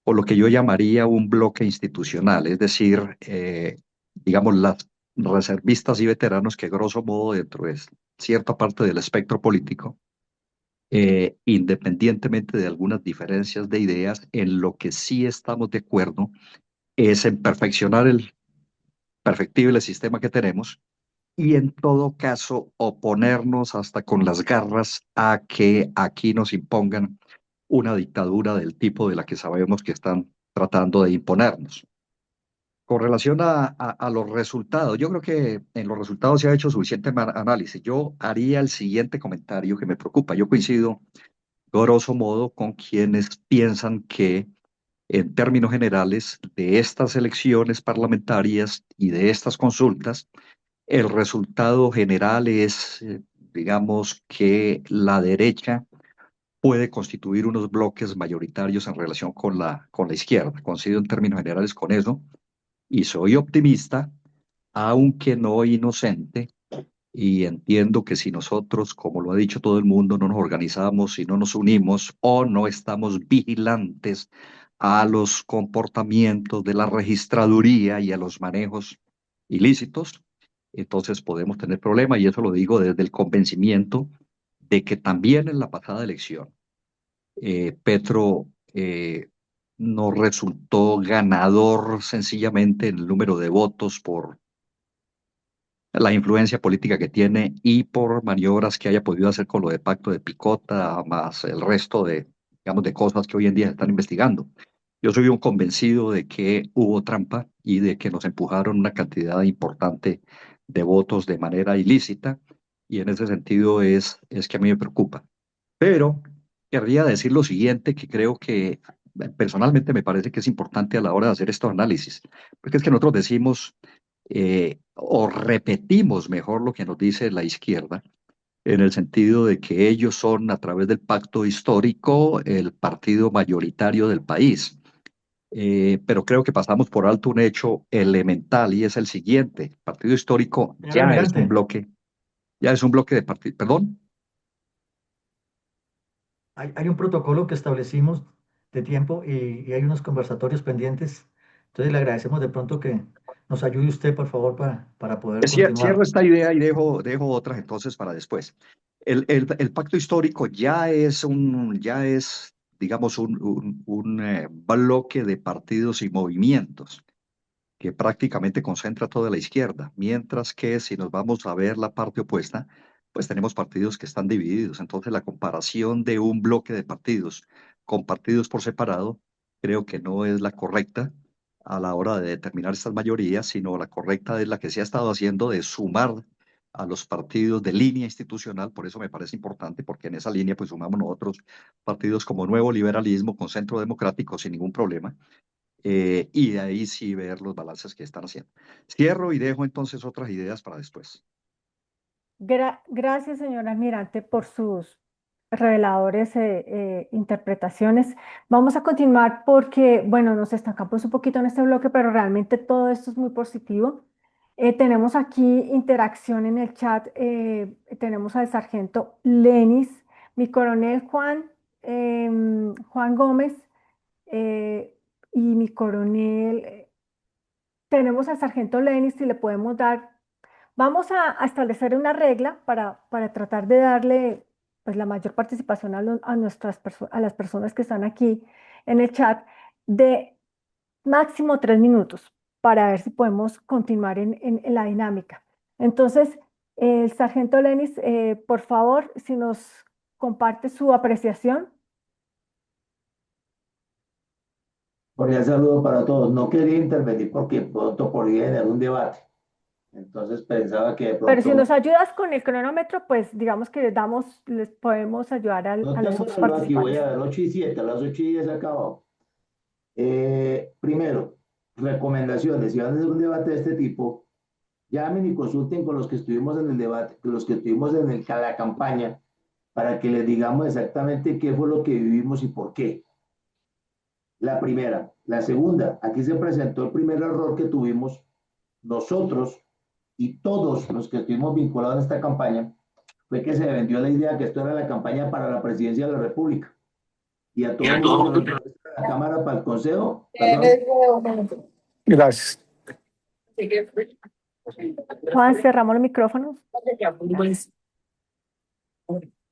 o lo que yo llamaría un bloque institucional, es decir, digamos, las reservistas y veteranos que grosso modo dentro de cierta parte del espectro político, independientemente de algunas diferencias de ideas, en lo que sí estamos de acuerdo es en perfeccionar el perfectible sistema que tenemos y en todo caso oponernos hasta con las garras a que aquí nos impongan una dictadura del tipo de la que sabemos que están tratando de imponernos. Con relación a los resultados, yo creo que en los resultados se ha hecho suficiente análisis. Yo haría el siguiente comentario que me preocupa. Yo coincido, grosso modo, con quienes piensan que, en términos generales, de estas elecciones parlamentarias y de estas consultas, el resultado general es, digamos, que la derecha puede constituir unos bloques mayoritarios en relación con la izquierda. Coincido en términos generales con eso y soy optimista, aunque no inocente, y entiendo que si nosotros, como lo ha dicho todo el mundo, no nos organizamos, si no nos unimos o no estamos vigilantes a los comportamientos de la registraduría y a los manejos ilícitos, entonces podemos tener problemas, y eso lo digo desde el convencimiento de que también en la pasada elección Petro no resultó ganador sencillamente en el número de votos por la influencia política que tiene y por maniobras que haya podido hacer con lo de pacto de picota, más el resto de, digamos, de cosas que hoy en día se están investigando. Yo soy un convencido de que hubo trampa y de que nos empujaron una cantidad importante de votos de manera ilícita, y en ese sentido es que a mí me preocupa. Pero querría decir lo siguiente, que creo que personalmente me parece que es importante a la hora de hacer estos análisis, porque es que nosotros decimos o repetimos mejor lo que nos dice la izquierda, en el sentido de que ellos son, a través del pacto histórico, el partido mayoritario del país. Pero creo que pasamos por alto un hecho elemental, y es el siguiente: el partido histórico Señor ya es un Almirante, bloque, ya es un bloque de partido. Perdón. hay un protocolo que establecimos de tiempo y hay unos conversatorios pendientes. Entonces le agradecemos de pronto que nos ayude usted, por favor, para poder Cierro continuar. esta idea y dejo otras entonces para después. El pacto histórico ya es, digamos, un bloque de partidos y movimientos que prácticamente concentra toda la izquierda, mientras que si nos vamos a ver la parte opuesta, pues tenemos partidos que están divididos. Entonces la comparación de un bloque de partidos con partidos por separado creo que no es la correcta a la hora de determinar estas mayorías, sino la correcta es la que se ha estado haciendo de sumar a los partidos de línea institucional. Por eso me parece importante, porque en esa línea pues sumamos nosotros partidos como Nuevo Liberalismo con Centro Democrático sin ningún problema, y de ahí sí ver los balances que están haciendo. Cierro y dejo entonces otras ideas para después. Gracias, señor almirante, por sus reveladores interpretaciones. Vamos a continuar porque, bueno, nos estancamos un poquito en este bloque, pero realmente todo esto es muy positivo. Tenemos aquí interacción en el chat. Tenemos al sargento Lenis, mi coronel Juan Gómez, eh, y mi coronel. Tenemos al sargento Lenis, si le podemos dar. Vamos a establecer una regla para tratar de darle pues, la mayor participación a las personas que están aquí en el chat, de máximo 3 minutos, para ver si podemos continuar en la dinámica. Entonces, el sargento Lenis, por favor, si nos comparte su apreciación. Cordial saludo para todos. No quería intervenir porque pronto podría generar un debate. Entonces pensaba que de Pero si nos pronto... ayudas con el cronómetro, pues digamos que les podemos ayudar No a los tengo otros reloj aquí, voy participantes. a ver 8 y 7, a las 8 y 10 acabado. Primero, recomendaciones. Si van a hacer un debate de este tipo, llamen y consulten con los que estuvimos en el debate, con los que estuvimos en la campaña, para que les digamos exactamente qué fue lo que vivimos y por qué. La primera. La segunda, aquí se presentó el primer error que tuvimos nosotros y todos los que estuvimos vinculados en esta campaña, fue que se vendió la idea que esto era la campaña para la presidencia de la República. Y a todo el mundo que la Cámara para el Consejo. Perdón. Gracias. Juan, cerramos los micrófonos.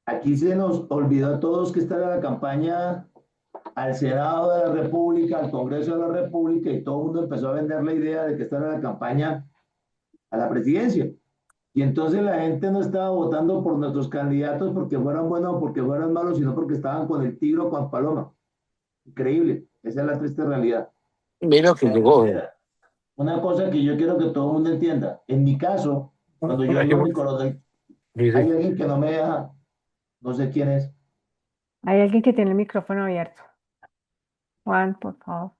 Aquí se nos olvidó a todos que esta era la campaña al Senado de la República, al Congreso de la República, y todo el mundo empezó a vender la idea de que esta era la campaña a la presidencia. Y entonces la gente no estaba votando por nuestros candidatos porque fueran buenos o porque fueran malos, sino porque estaban con el tigre o con Paloma. Increíble. Esa es la triste realidad. Mira que llegó. Una cosa que yo quiero que todo el mundo entienda. En mi caso, cuando yo digo mi coronel, hay alguien que no me deja, no sé quién es. Hay alguien que tiene el micrófono abierto. Juan, por favor.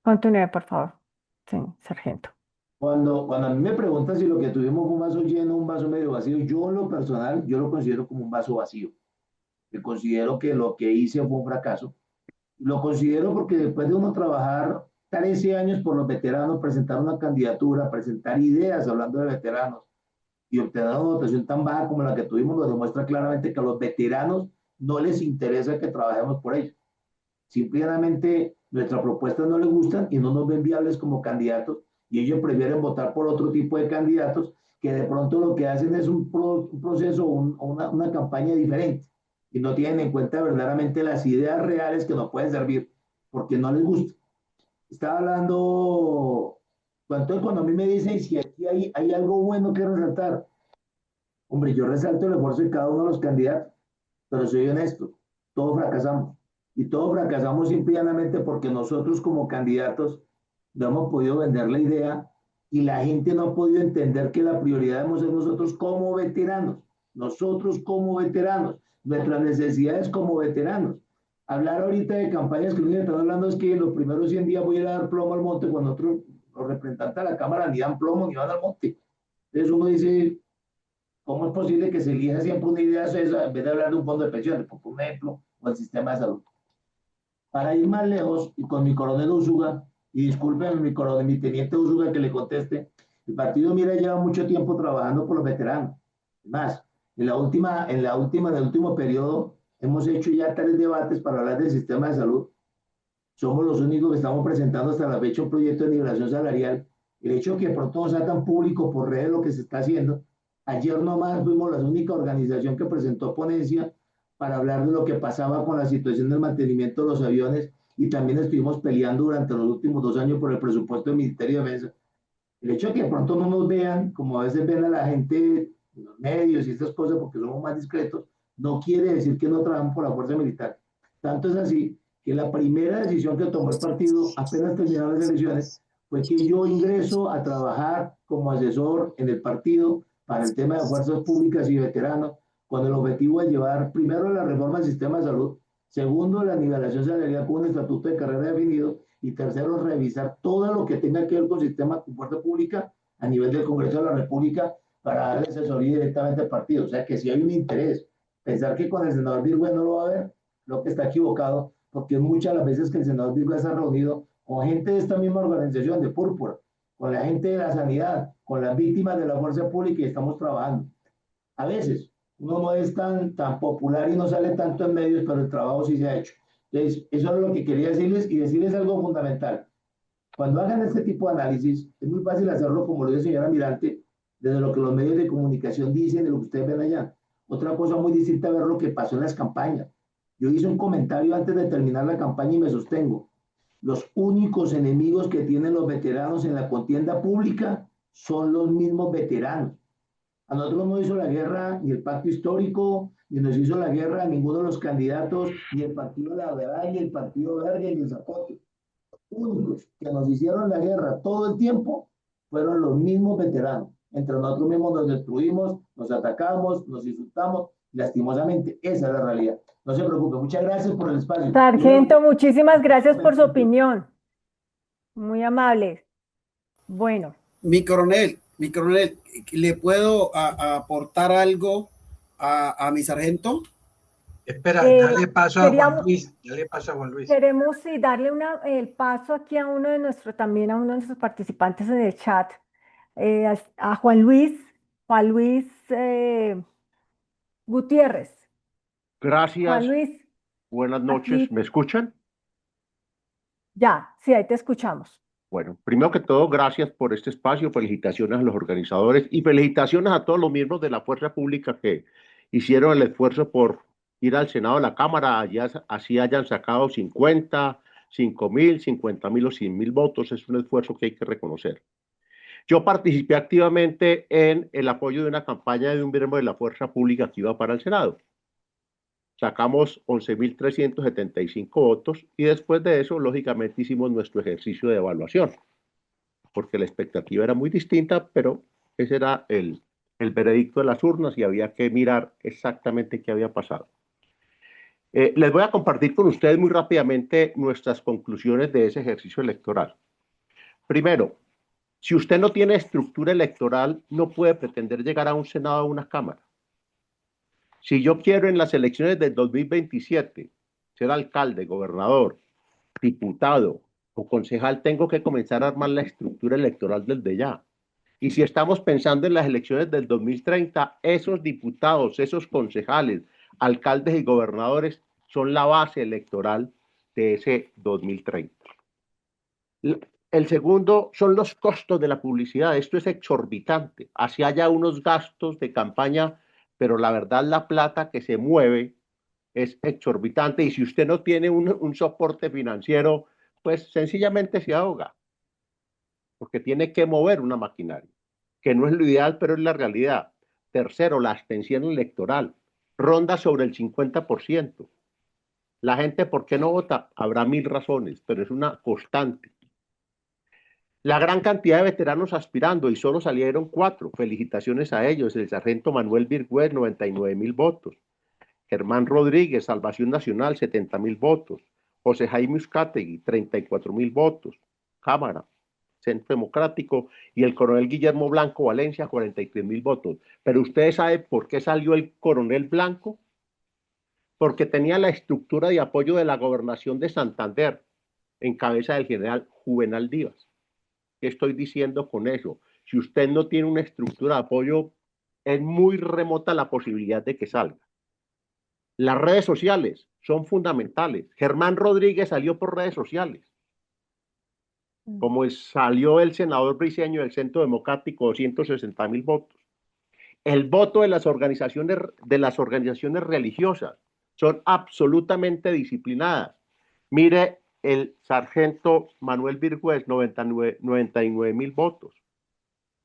Continúe, por favor. Sí, sargento. Cuando a mí me preguntan si lo que tuvimos fue un vaso lleno o un vaso medio vacío, yo en lo personal, yo lo considero como un vaso vacío. Yo considero que lo que hice fue un fracaso. Lo considero porque después de uno trabajar 13 años por los veteranos, presentar una candidatura, presentar ideas hablando de veteranos y obtener una votación tan baja como la que tuvimos, nos demuestra claramente que a los veteranos no les interesa que trabajemos por ellos. Simplemente nuestra propuesta no les gustan y no nos ven viables como candidatos y ellos prefieren votar por otro tipo de candidatos que de pronto lo que hacen es un proceso, una campaña diferente y no tienen en cuenta verdaderamente las ideas reales que nos pueden servir porque no les gusta. Estaba hablando, cuando a mí me dicen si aquí hay algo bueno que resaltar, hombre, yo resalto el esfuerzo de cada uno de los candidatos, pero soy honesto, todos fracasamos. Y todos fracasamos simplemente porque nosotros como candidatos no hemos podido vender la idea y la gente no ha podido entender que la prioridad debemos ser nosotros como veteranos, nuestras necesidades como veteranos. Hablar ahorita de campañas que lo que están hablando es que en los primeros 100 días voy a ir a dar plomo al monte cuando otros, los representantes de la Cámara ni dan plomo ni van al monte. Entonces uno dice, ¿cómo es posible que se elija siempre una idea esa en vez de hablar de un fondo de pensiones, por ejemplo, o el sistema de salud? Para ir más lejos, y con mi coronel Úsuga, y disculpen mi teniente Úsuga que le conteste, el partido Mira lleva mucho tiempo trabajando por los veteranos. Más, en el último periodo, hemos hecho ya 3 debates para hablar del sistema de salud. Somos los únicos que estamos presentando hasta la fecha un proyecto de nivelación salarial. El hecho de que pronto sea tan público por redes lo que se está haciendo. Ayer nomás fuimos la única organización que presentó ponencia para hablar de lo que pasaba con la situación del mantenimiento de los aviones y también estuvimos peleando durante los últimos 2 años por el presupuesto del Ministerio de Defensa. El hecho de que de pronto no nos vean, como a veces ven a la gente en los medios y estas cosas porque somos más discretos, no quiere decir que no trabajamos por la fuerza militar. Tanto es así que la primera decisión que tomó el partido apenas terminaron las elecciones fue que yo ingreso a trabajar como asesor en el partido para el tema de fuerzas públicas y veteranos, con el objetivo de llevar primero la reforma del sistema de salud, segundo la nivelación salarial con un estatuto de carrera definido y tercero revisar todo lo que tenga que ver con el sistema de fuerza pública a nivel del Congreso de la República para darle asesoría directamente al partido. O sea que si hay un interés, pensar que con el senador Virgüe no lo va a ver, lo que está equivocado, porque muchas las veces que el senador Virgüe se ha reunido con gente de esta misma organización de Púrpura, con la gente de la sanidad, con las víctimas de la fuerza pública y estamos trabajando. A veces uno no es tan popular y no sale tanto en medios, pero el trabajo sí se ha hecho. Entonces, eso es lo que quería decirles y decirles algo fundamental. Cuando hagan este tipo de análisis, es muy fácil hacerlo, como lo dice señora Mirante, desde lo que los medios de comunicación dicen, de lo que ustedes ven allá. Otra cosa muy distinta es ver lo que pasó en las campañas. Yo hice un comentario antes de terminar la campaña y me sostengo. Los únicos enemigos que tienen los veteranos en la contienda pública son los mismos veteranos. A nosotros no hizo la guerra ni el pacto histórico, ni nos hizo la guerra ninguno de los candidatos, ni el Partido Liberal, ni el Partido Verde, ni el Zapote. Los únicos que nos hicieron la guerra todo el tiempo fueron los mismos veteranos. Entre nosotros mismos nos destruimos, nos atacamos, nos insultamos, lastimosamente. Esa es la realidad. No se preocupe. Muchas gracias por el espacio. Sargento, muchísimas gracias por su opinión. Muy amable. Bueno. Mi coronel, ¿le puedo aportar algo a mi sargento? Espera, dale paso a Juan Luis. Dale paso a Juan Luis. Queremos darle el paso aquí a uno de nuestros participantes en el chat, a Juan Luis Gutiérrez. Gracias. Juan Luis. Buenas noches. Aquí. ¿Me escuchan? Ya, sí, ahí te escuchamos. Bueno, primero que todo, gracias por este espacio, felicitaciones a los organizadores y felicitaciones a todos los miembros de la Fuerza Pública que hicieron el esfuerzo por ir al Senado de la Cámara, así hayan sacado 50, 5.000, 50.000 o 100.000 votos, es un esfuerzo que hay que reconocer. Yo participé activamente en el apoyo de una campaña de un miembro de la Fuerza Pública que iba para el Senado. Sacamos 11.375 votos y después de eso, lógicamente, hicimos nuestro ejercicio de evaluación, porque la expectativa era muy distinta, pero ese era el veredicto de las urnas y había que mirar exactamente qué había pasado. Les voy a compartir con ustedes muy rápidamente nuestras conclusiones de ese ejercicio electoral. Primero, Si usted no tiene estructura electoral, no puede pretender llegar a un Senado o una Cámara. Si yo quiero en las elecciones del 2027 ser alcalde, gobernador, diputado o concejal, tengo que comenzar a armar la estructura electoral desde ya. Y si estamos pensando en las elecciones del 2030, esos diputados, esos concejales, alcaldes y gobernadores son la base electoral de ese 2030. El segundo son los costos de la publicidad. Esto es exorbitante. Así haya unos gastos de campaña, pero la verdad la plata que se mueve es exorbitante. Y si usted no tiene un soporte financiero, pues sencillamente se ahoga. Porque tiene que mover una maquinaria, que no es lo ideal, pero es la realidad. Tercero, la abstención electoral. Ronda sobre el 50%. La gente, ¿por qué no vota? Habrá 1000 razones, pero es una constante. La gran cantidad de veteranos aspirando y solo salieron 4. Felicitaciones a ellos. El sargento Manuel Virgüez, 99.000 votos. Germán Rodríguez, Salvación Nacional, 70.000 votos. José Jaime Uzcategui, 34.000 votos. Cámara, Centro Democrático. Y el coronel Guillermo Blanco Valencia, 43.000 votos. Pero ustedes saben por qué salió el coronel Blanco. Porque tenía la estructura de apoyo de la gobernación de Santander en cabeza del general Juvenal Díaz. ¿Qué estoy diciendo con eso? Si usted no tiene una estructura de apoyo, es muy remota la posibilidad de que salga. Las redes sociales son fundamentales. Germán Rodríguez salió por redes sociales. Como salió el senador Briceño del Centro Democrático, 260.000 votos. El voto de las organizaciones religiosas son absolutamente disciplinadas. Mire el sargento Manuel Virgüez, 99.000 votos.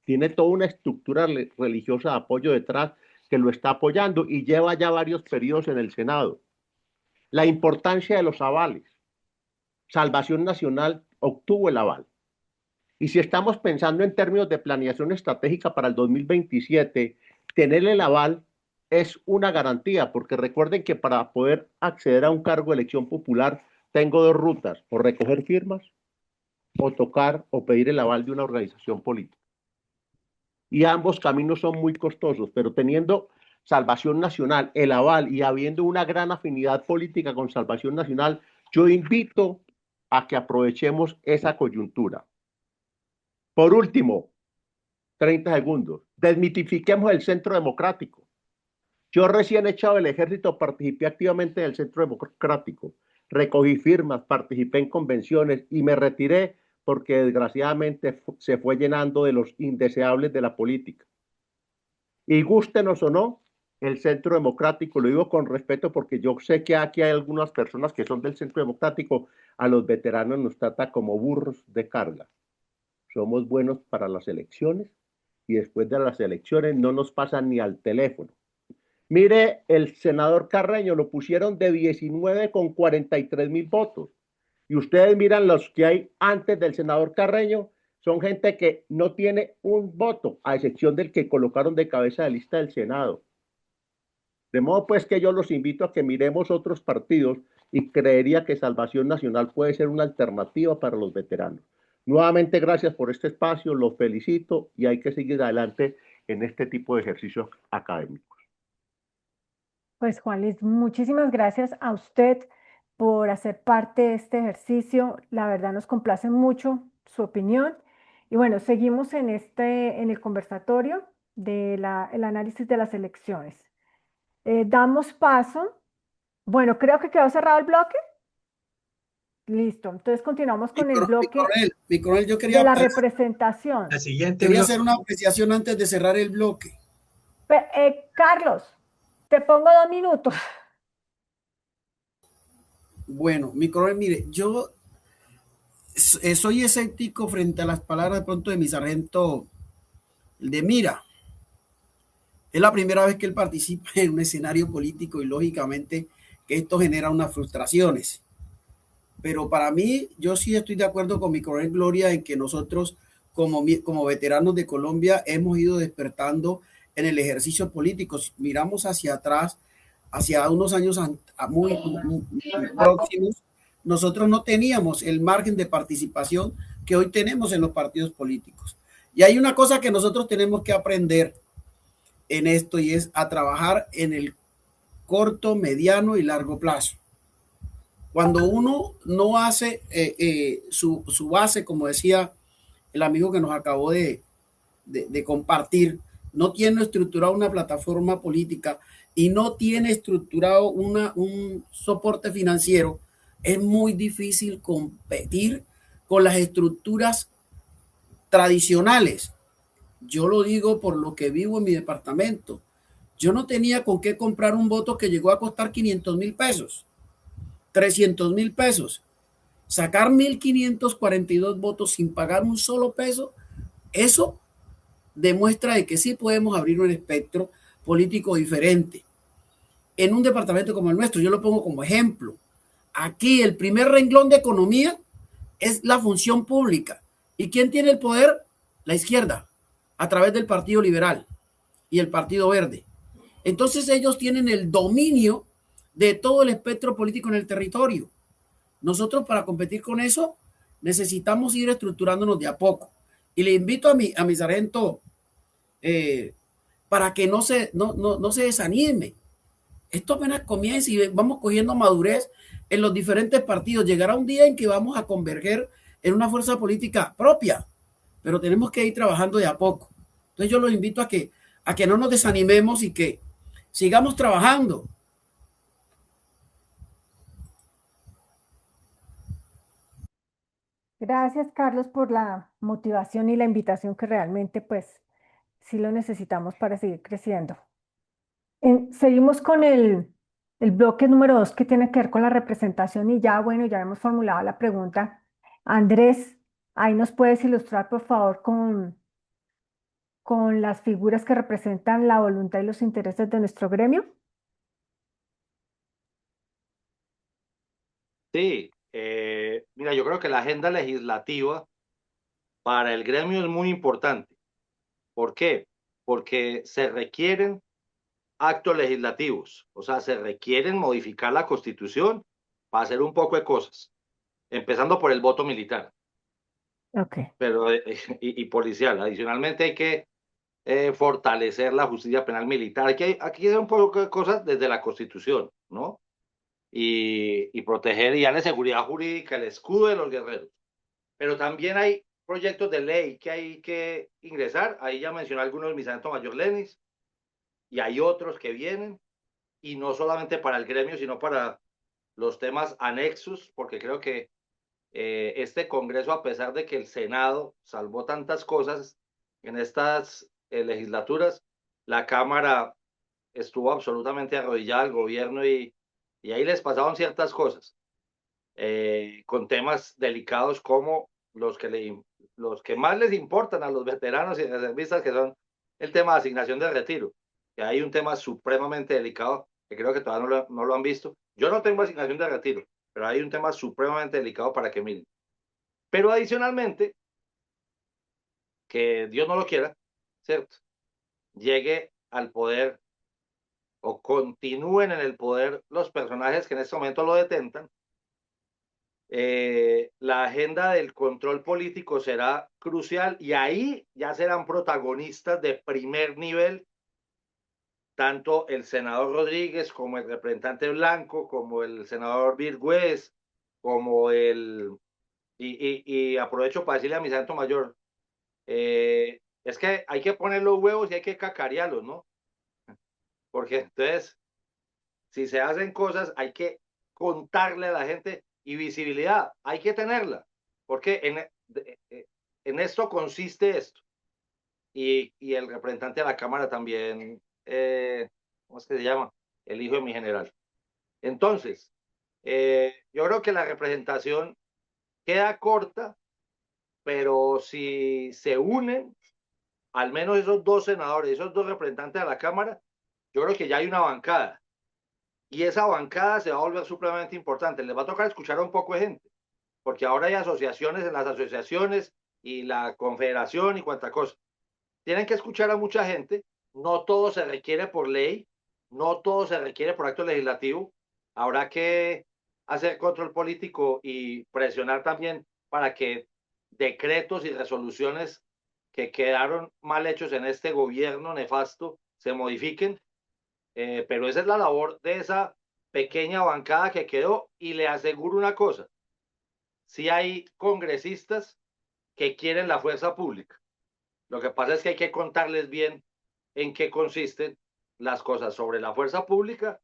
Tiene toda una estructura religiosa de apoyo detrás que lo está apoyando y lleva ya varios periodos en el Senado. La importancia de los avales. Salvación Nacional obtuvo el aval. Y si estamos pensando en términos de planeación estratégica para el 2027, tener el aval es una garantía, porque recuerden que para poder acceder a un cargo de elección popular tengo 2 rutas, o recoger firmas o tocar o pedir el aval de una organización política. Y ambos caminos son muy costosos, pero teniendo Salvación Nacional, el aval y habiendo una gran afinidad política con Salvación Nacional, yo invito a que aprovechemos esa coyuntura. Por último, 30 segundos, desmitifiquemos el Centro Democrático. Yo recién echado del ejército participé activamente en el Centro Democrático, recogí firmas, participé en convenciones y me retiré porque desgraciadamente se fue llenando de los indeseables de la política. Y gústenos o no, el Centro Democrático, lo digo con respeto porque yo sé que aquí hay algunas personas que son del Centro Democrático, a los veteranos nos trata como burros de carga. Somos buenos para las elecciones y después de las elecciones no nos pasan ni al teléfono. Mire, el senador Carreño lo pusieron de 19 con 43.000 votos. Y ustedes miran los que hay antes del senador Carreño, son gente que no tiene un voto, a excepción del que colocaron de cabeza de lista del Senado. De modo pues que yo los invito a que miremos otros partidos y creería que Salvación Nacional puede ser una alternativa para los veteranos. Nuevamente, gracias por este espacio, los felicito y hay que seguir adelante en este tipo de ejercicios académicos. Pues Juan Luis, muchísimas gracias a usted por hacer parte de este ejercicio. La verdad nos complace mucho su opinión. Y bueno, seguimos en el conversatorio del análisis de las elecciones. Damos paso. Bueno, creo que quedó cerrado el bloque. Listo, entonces continuamos con el bloque mi coronel, yo quería de la representación. La siguiente quería hacer una apreciación antes de cerrar el bloque. Carlos, te pongo 2 minutos. Bueno, mi coronel, mire, yo soy escéptico frente a las palabras de pronto de mi sargento de Mira. Es la primera vez que él participa en un escenario político y lógicamente que esto genera unas frustraciones. Pero para mí, yo sí estoy de acuerdo con mi coronel Gloria en que nosotros como veteranos de Colombia hemos ido despertando en el ejercicio político. Si miramos hacia atrás, hacia unos años muy próximos, nosotros no teníamos el margen de participación que hoy tenemos en los partidos políticos. Y hay una cosa que nosotros tenemos que aprender en esto y es a trabajar en el corto, mediano y largo plazo. Cuando uno no hace su base, como decía el amigo que nos acabó de compartir, no tiene estructurado una plataforma política y no tiene estructurado un soporte financiero, es muy difícil competir con las estructuras tradicionales. Yo lo digo por lo que vivo en mi departamento. Yo no tenía con qué comprar un voto que llegó a costar 500.000 pesos, 300.000 pesos. Sacar 1.542 votos sin pagar un solo peso, eso demuestra de que sí podemos abrir un espectro político diferente. En un departamento como el nuestro, yo lo pongo como ejemplo. Aquí el primer renglón de economía es la función pública. ¿Y quién tiene el poder? La izquierda, a través del Partido Liberal y el Partido Verde. Entonces ellos tienen el dominio de todo el espectro político en el territorio. Nosotros para competir con eso necesitamos ir estructurándonos de a poco. Y le invito a mi sargento para que no se desanime. Esto apenas comienza y vamos cogiendo madurez en los diferentes partidos. Llegará un día en que vamos a converger en una fuerza política propia, pero tenemos que ir trabajando de a poco. Entonces yo los invito a que no nos desanimemos y que sigamos trabajando. Gracias, Carlos, por la motivación y la invitación que realmente, pues, sí lo necesitamos para seguir creciendo. Seguimos con el bloque número 2 que tiene que ver con la representación y ya, bueno, ya hemos formulado la pregunta. Andrés, ahí nos puedes ilustrar, por favor, con las figuras que representan la voluntad y los intereses de nuestro gremio. Sí, mira, yo creo que la agenda legislativa para el gremio es muy importante. ¿Por qué? Porque se requieren actos legislativos, o sea, se requieren modificar la Constitución para hacer un poco de cosas, empezando por el voto militar, Ok. pero y policial. Adicionalmente hay que fortalecer la justicia penal militar. Aquí hay un poco de cosas desde la Constitución, ¿no? Y proteger y darle seguridad jurídica, el escudo de los guerreros. Pero también hay proyectos de ley que hay que ingresar. Ahí ya mencioné algunos de mi sargento mayor Lenis, y hay otros que vienen, y no solamente para el gremio, sino para los temas anexos, porque creo que este Congreso, a pesar de que el Senado salvó tantas cosas en estas legislaturas, la Cámara estuvo absolutamente arrodillada al gobierno y ahí les pasaron ciertas cosas, con temas delicados como los que más les importan a los veteranos y reservistas, que son el tema de asignación de retiro, que hay un tema supremamente delicado que creo que todavía no lo han visto. Yo no tengo asignación de retiro, pero hay un tema supremamente delicado para que miren. Pero adicionalmente, que Dios no lo quiera, ¿cierto? Llegue al poder o continúen en el poder los personajes que en este momento lo detentan. La agenda del control político será crucial y ahí ya serán protagonistas de primer nivel tanto el senador Rodríguez como el representante Blanco, como el senador Virgüez, como y aprovecho para decirle a mi santo mayor, es que hay que poner los huevos y hay que cacarearlos, ¿no? Porque entonces, si se hacen cosas, hay que contarle a la gente y visibilidad, hay que tenerla, porque en esto consiste esto. Y el representante de la Cámara también, ¿cómo es que se llama? El hijo de mi general. Entonces, yo creo que la representación queda corta, pero si se unen, al menos esos dos senadores, esos dos representantes de la Cámara, yo creo que ya hay una bancada. Y esa bancada se va a volver supremamente importante. Les va a tocar escuchar a un poco de gente, porque ahora hay asociaciones en las asociaciones y la confederación y cuánta cosa. Tienen que escuchar a mucha gente. No todo se requiere por ley, no todo se requiere por acto legislativo. Habrá que hacer control político y presionar también para que decretos y resoluciones que quedaron mal hechos en este gobierno nefasto se modifiquen, pero esa es la labor de esa pequeña bancada que quedó, y le aseguro una cosa: si hay congresistas que quieren la fuerza pública. Lo que pasa es que hay que contarles bien en qué consisten las cosas sobre la fuerza pública,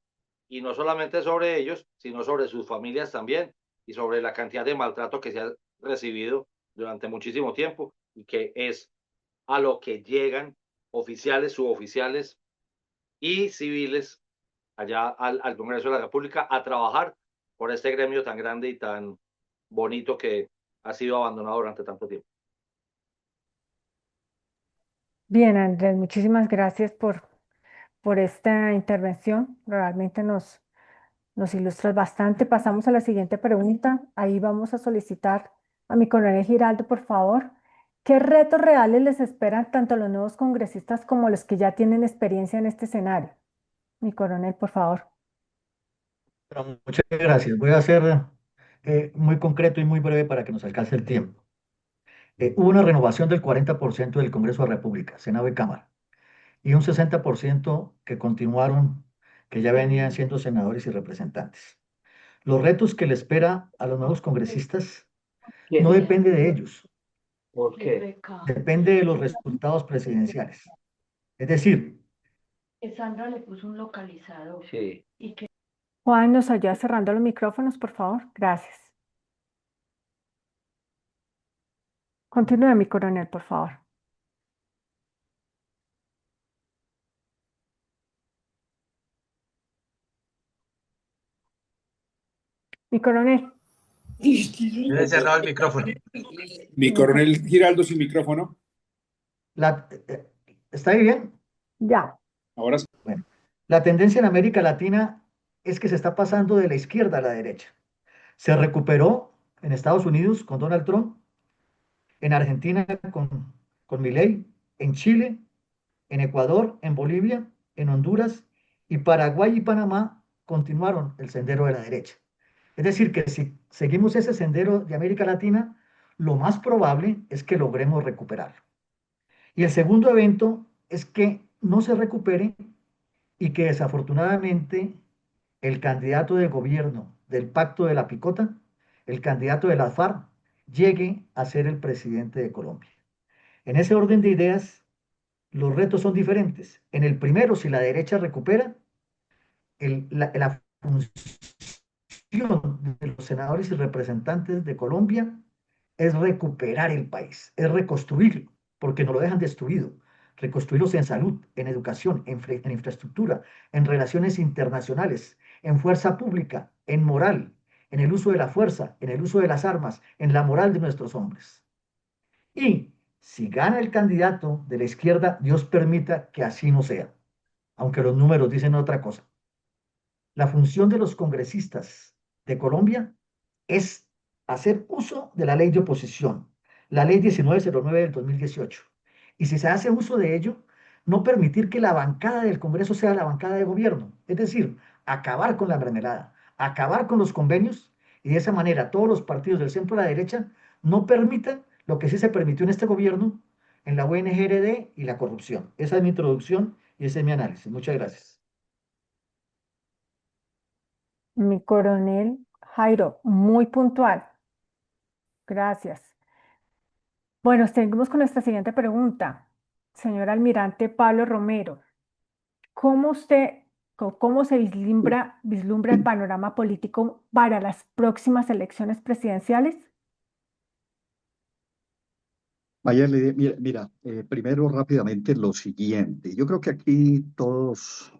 y no solamente sobre ellos, sino sobre sus familias también, y sobre la cantidad de maltrato que se ha recibido durante muchísimo tiempo, y que es a lo que llegan oficiales, suboficiales y civiles allá al Congreso de la República a trabajar por este gremio tan grande y tan bonito que ha sido abandonado durante tanto tiempo. Bien, Andrés, muchísimas gracias por esta intervención. Realmente nos ilustras bastante. Pasamos a la siguiente pregunta. Ahí vamos a solicitar a mi coronel Giraldo, por favor. ¿Qué retos reales les esperan tanto a los nuevos congresistas como los que ya tienen experiencia en este escenario? Mi coronel, por favor. Pero muchas gracias. Voy a ser muy concreto y muy breve para que nos alcance el tiempo. Hubo una renovación del 40% del Congreso de la República, Senado y Cámara, y un 60% que continuaron, que ya venían siendo senadores y representantes. Los retos que le espera a los nuevos congresistas no depende de ellos, ¿Por qué? depende de los resultados presidenciales. Es decir, Sandra le puso un localizador. Sí. Y que Juan, ¿nos ayuda cerrando los micrófonos, por favor? Gracias. Continúe, mi coronel, por favor. Mi coronel. Debe cerrado el micrófono. Mi coronel Giraldo sin micrófono. ¿Está ahí bien? Ya. Ahora sí. Bueno, la tendencia en América Latina es que se está pasando de la izquierda a la derecha. Se recuperó en Estados Unidos con Donald Trump, en Argentina con Milei, en Chile, en Ecuador, en Bolivia, en Honduras, y Paraguay y Panamá continuaron el sendero de la derecha. Es decir, que si seguimos ese sendero de América Latina, lo más probable es que logremos recuperar. Y el segundo evento es que no se recupere y que desafortunadamente el candidato de gobierno del Pacto de la Picota, el candidato de la FARC, llegue a ser el presidente de Colombia. En ese orden de ideas, los retos son diferentes. En el primero, si la derecha recupera, la función de los senadores y representantes de Colombia es recuperar el país, es reconstruirlo, porque nos lo dejan destruido. Reconstruirlos en salud, en educación, en infraestructura, en relaciones internacionales, en fuerza pública, en moral, en el uso de la fuerza, en el uso de las armas, en la moral de nuestros hombres. Y si gana el candidato de la izquierda, Dios permita que así no sea, aunque los números dicen otra cosa. La función de los congresistas de Colombia es hacer uso de la ley de oposición, la ley 1909 del 2018. Y si se hace uso de ello, no permitir que la bancada del Congreso sea la bancada de gobierno. Es decir, acabar con la mermelada, acabar con los convenios, y de esa manera todos los partidos del centro a la derecha no permitan lo que sí se permitió en este gobierno, en la UNGRD y la corrupción. Esa es mi introducción y ese es mi análisis. Muchas gracias. Mi coronel Jairo, muy puntual. Gracias. Bueno, seguimos con nuestra siguiente pregunta. Señor almirante Pablo Romero, ¿cómo se vislumbra el panorama político para las próximas elecciones presidenciales? Mira, primero rápidamente lo siguiente. Yo creo que aquí todos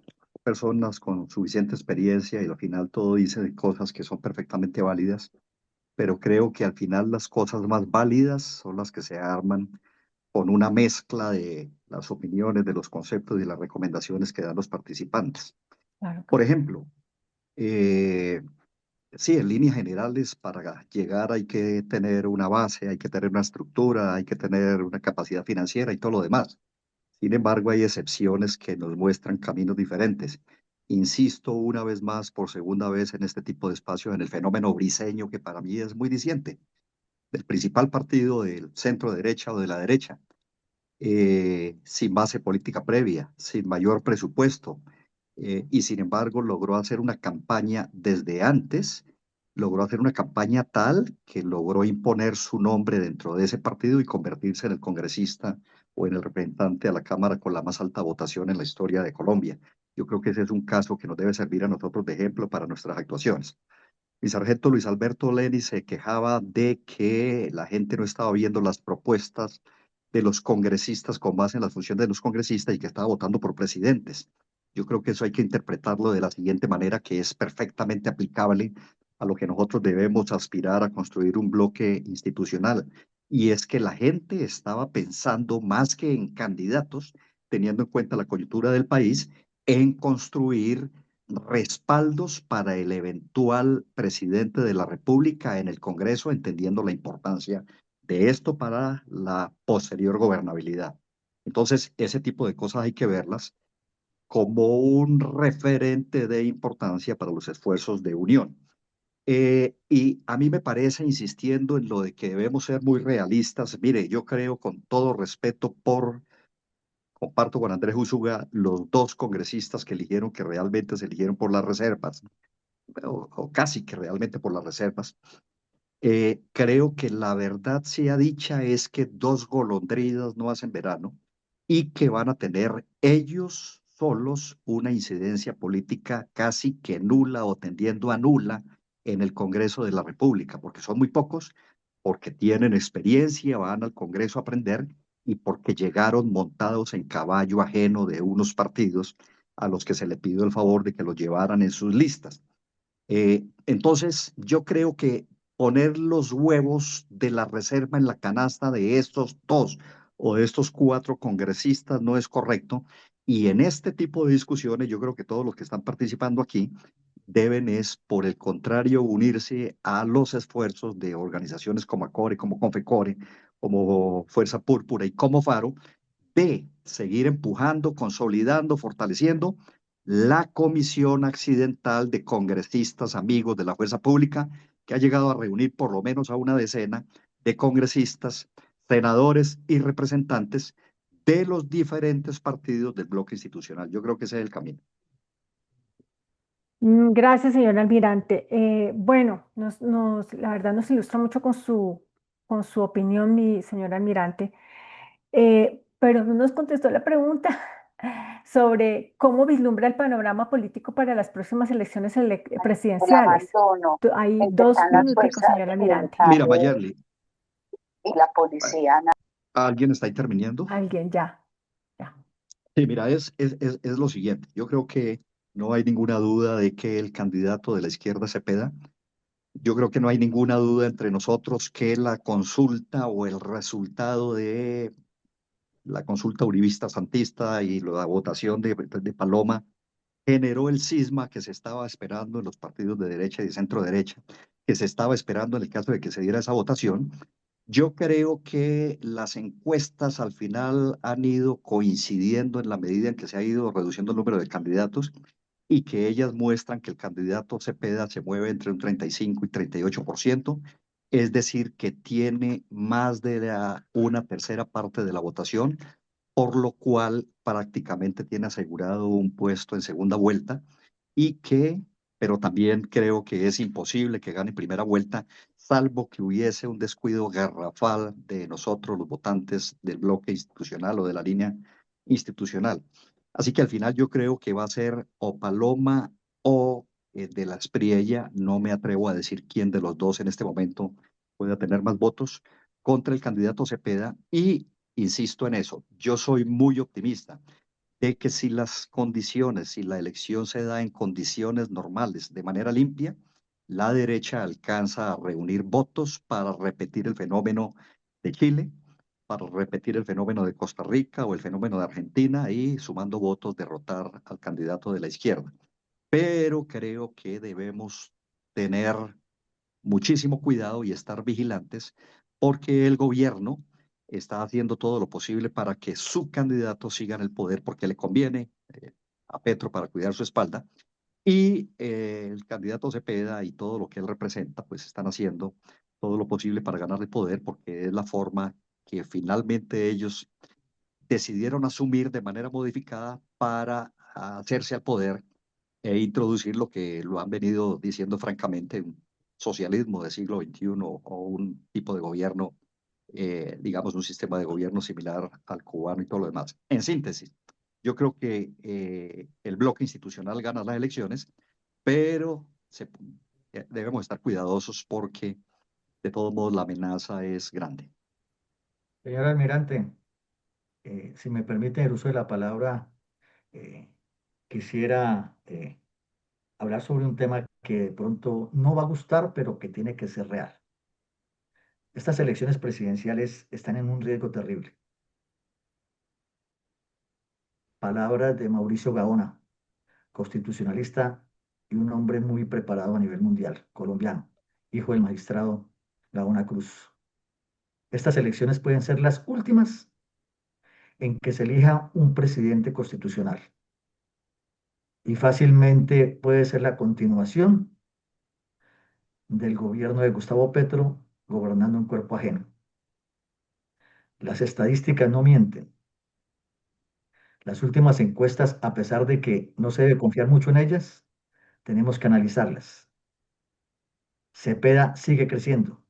personas con suficiente experiencia y al final todo dice cosas que son perfectamente válidas, pero creo que al final las cosas más válidas son las que se arman con una mezcla de las opiniones, de los conceptos y de las recomendaciones que dan los participantes. Claro. Por ejemplo, sí, en líneas generales, para llegar hay que tener una base, hay que tener una estructura, hay que tener una capacidad financiera y todo lo demás. Sin embargo, hay excepciones que nos muestran caminos diferentes. Insisto una vez más, por segunda vez en este tipo de espacios, en el fenómeno briseño, que para mí es muy diciente, del principal partido del centro derecha o de la derecha, sin base política previa, sin mayor presupuesto, y sin embargo logró hacer una campaña desde antes, logró hacer una campaña tal que logró imponer su nombre dentro de ese partido y convertirse en el congresista o en el representante a la Cámara con la más alta votación en la historia de Colombia. Yo creo que ese es un caso que nos debe servir a nosotros de ejemplo para nuestras actuaciones. Mi sargento Luis Alberto Leni se quejaba de que la gente no estaba viendo las propuestas de los congresistas con base en las funciones de los congresistas y que estaba votando por presidentes. Yo creo que eso hay que interpretarlo de la siguiente manera, que es perfectamente aplicable a lo que nosotros debemos aspirar a construir un bloque institucional. Y es que la gente estaba pensando más que en candidatos, teniendo en cuenta la coyuntura del país, en construir respaldos para el eventual presidente de la República en el Congreso, entendiendo la importancia de esto para la posterior gobernabilidad. Entonces, ese tipo de cosas hay que verlas como un referente de importancia para los esfuerzos de unión. Y a mí me parece, insistiendo en lo de que debemos ser muy realistas, mire, yo creo con todo respeto comparto con Andrés Usuga, los dos congresistas que eligieron, que realmente se eligieron por las reservas, o casi que realmente por las reservas. Creo que la verdad sea dicha es que dos golondrinas no hacen verano y que van a tener ellos solos una incidencia política casi que nula o tendiendo a nula en el Congreso de la República, porque son muy pocos, porque tienen experiencia, van al Congreso a aprender y porque llegaron montados en caballo ajeno de unos partidos a los que se le pidió el favor de que los llevaran en sus listas. Entonces, yo creo que poner los huevos de la reserva en la canasta de estos dos o de estos cuatro congresistas no es correcto. Y en este tipo de discusiones, yo creo que todos los que están participando aquí deben es, por el contrario, unirse a los esfuerzos de organizaciones como ACORE, como CONFECORE, como Fuerza Púrpura y como FARO, de seguir empujando, consolidando, fortaleciendo la Comisión Accidental de Congresistas Amigos de la Fuerza Pública, que ha llegado a reunir por lo menos a una decena de congresistas, senadores y representantes de los diferentes partidos del bloque institucional. Yo creo que ese es el camino. Gracias, señor almirante. Bueno, la verdad nos ilustra mucho con su opinión, mi señor almirante. Pero no nos contestó la pregunta sobre cómo vislumbra el panorama político para las próximas elecciones presidenciales. Hay 2 minuticos, señor almirante. Mira, Mayerly, Y la policía. ¿alguien está interviniendo? Alguien ya. Sí, mira, es lo siguiente. Yo creo que no hay ninguna duda de que el candidato de la izquierda Cepeda, yo creo que no hay ninguna duda entre nosotros que la consulta o el resultado de la consulta uribista santista y la votación de Paloma generó el cisma que se estaba esperando en los partidos de derecha y de centro derecha, que se estaba esperando en el caso de que se diera esa votación. Yo creo que las encuestas al final han ido coincidiendo en la medida en que se ha ido reduciendo el número de candidatos y que ellas muestran que el candidato Cepeda se mueve entre un 35 y 38%, es decir, que tiene más de una tercera parte de la votación, por lo cual prácticamente tiene asegurado un puesto en segunda vuelta y que, pero también creo que es imposible que gane primera vuelta, salvo que hubiese un descuido garrafal de nosotros, los votantes del bloque institucional o de la línea institucional. Así que al final yo creo que va a ser o Paloma o de la Espriella, no me atrevo a decir quién de los dos en este momento pueda tener más votos, contra el candidato Cepeda y insisto en eso, yo soy muy optimista de que si las condiciones, si la elección se da en condiciones normales, de manera limpia, la derecha alcanza a reunir votos para repetir el fenómeno de Chile, para repetir el fenómeno de Costa Rica o el fenómeno de Argentina y sumando votos derrotar al candidato de la izquierda. Pero creo que debemos tener muchísimo cuidado y estar vigilantes porque el gobierno está haciendo todo lo posible para que su candidato siga en el poder porque le conviene a Petro para cuidar su espalda y el candidato Cepeda y todo lo que él representa pues están haciendo todo lo posible para ganar el poder porque es la forma que finalmente ellos decidieron asumir de manera modificada para hacerse al poder e introducir lo que lo han venido diciendo francamente, un socialismo del siglo XXI o un tipo de gobierno, digamos, un sistema de gobierno similar al cubano y todo lo demás. En síntesis, yo creo que el bloque institucional gana las elecciones, pero debemos estar cuidadosos porque de todos modos la amenaza es grande. Señor almirante, si me permite el uso de la palabra, quisiera hablar sobre un tema que de pronto no va a gustar, pero que tiene que ser real. Estas elecciones presidenciales están en un riesgo terrible. Palabras de Mauricio Gaona, constitucionalista y un hombre muy preparado a nivel mundial, colombiano, hijo del magistrado Gaona Cruz. Estas elecciones pueden ser las últimas en que se elija un presidente constitucional y fácilmente puede ser la continuación del gobierno de Gustavo Petro gobernando en cuerpo ajeno. Las estadísticas no mienten. Las últimas encuestas, a pesar de que no se debe confiar mucho en ellas, tenemos que analizarlas. Cepeda sigue creciendo.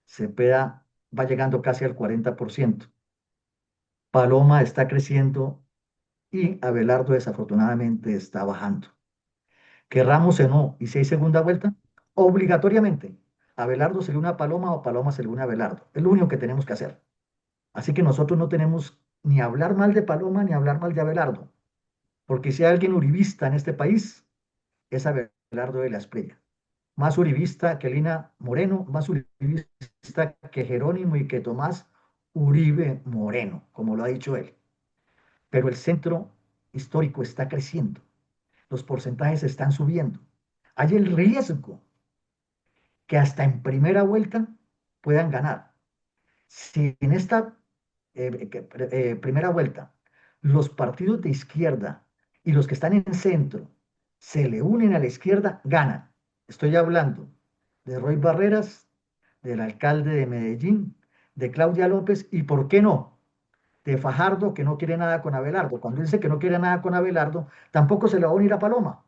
Cepeda va llegando casi al 40%. Paloma está creciendo y Abelardo desafortunadamente está bajando. Querramos o no, y si hay segunda vuelta, obligatoriamente Abelardo se le une a Paloma o Paloma se le une a Abelardo. Es lo único que tenemos que hacer. Así que nosotros no tenemos ni hablar mal de Paloma ni hablar mal de Abelardo, porque si hay alguien uribista en este país, es Abelardo de la Espriella. Más uribista que Lina Moreno, más uribista que Jerónimo y que Tomás Uribe Moreno, como lo ha dicho él. Pero el centro histórico está creciendo, los porcentajes están subiendo. Hay el riesgo que hasta en primera vuelta puedan ganar. Si en esta primera vuelta los partidos de izquierda y los que están en centro se le unen a la izquierda, ganan. Estoy hablando de Roy Barreras, del alcalde de Medellín, de Claudia López y, ¿por qué no?, de Fajardo, que no quiere nada con Abelardo. Cuando dice que no quiere nada con Abelardo, tampoco se le va a unir a Paloma.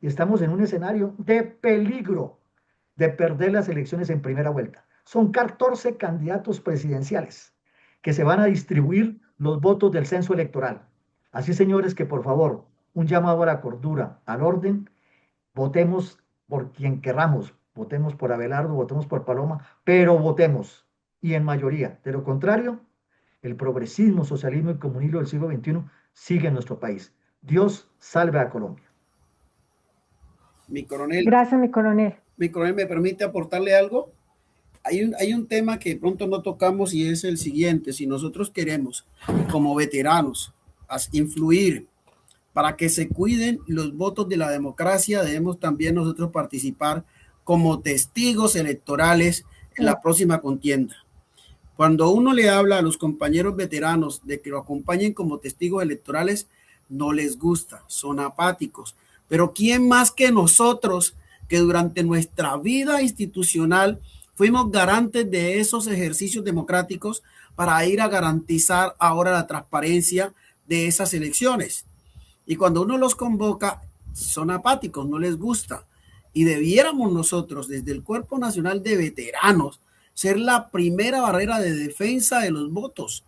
Y estamos en un escenario de peligro de perder las elecciones en primera vuelta. Son 14 candidatos presidenciales que se van a distribuir los votos del censo electoral. Así, señores, que por favor, un llamado a la cordura, al orden, votemos por quien querramos, votemos por Abelardo, votemos por Paloma, pero votemos y en mayoría. De lo contrario, el progresismo, socialismo y comunismo del siglo XXI sigue en nuestro país. Dios salve a Colombia. Mi coronel. Gracias, mi coronel. Mi coronel, ¿me permite aportarle algo? Hay un tema que pronto no tocamos y es el siguiente. Si nosotros queremos, como veteranos, influir para que se cuiden los votos de la democracia, debemos también nosotros participar como testigos electorales en la próxima contienda. Cuando uno le habla a los compañeros veteranos de que lo acompañen como testigos electorales, no les gusta, son apáticos. Pero ¿quién más que nosotros, que durante nuestra vida institucional fuimos garantes de esos ejercicios democráticos para ir a garantizar ahora la transparencia de esas elecciones? Y cuando uno los convoca, son apáticos, no les gusta. Y debiéramos nosotros, desde el Cuerpo Nacional de Veteranos, ser la primera barrera de defensa de los votos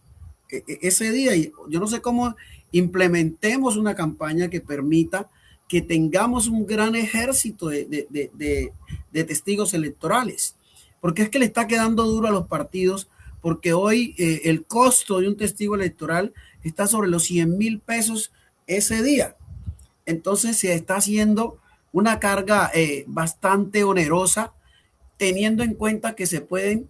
ese día. Y yo no sé cómo implementemos una campaña que permita que tengamos un gran ejército de testigos electorales, porque es que le está quedando duro a los partidos, porque hoy el costo de un testigo electoral está sobre los 100,000 pesos ese día. Entonces se está haciendo una carga bastante onerosa, teniendo en cuenta que se pueden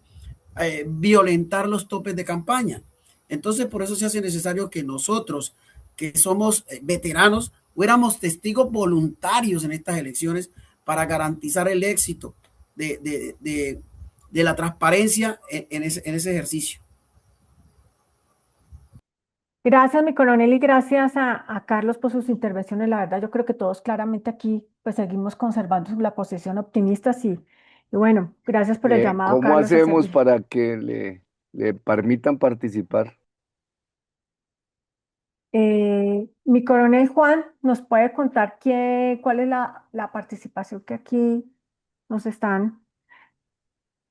violentar los topes de campaña. Entonces por eso se hace necesario que nosotros, que somos veteranos, fuéramos testigos voluntarios en estas elecciones para garantizar el éxito de la transparencia en ese ejercicio. Gracias, mi coronel, y gracias a Carlos por sus intervenciones. La verdad, yo creo que todos claramente aquí pues seguimos conservando la posición optimistas y bueno, gracias por el llamado, ¿Cómo Carlos, a hacemos servir. para que le permitan participar? Mi coronel Juan, ¿nos puede contar cuál es la participación que aquí nos están?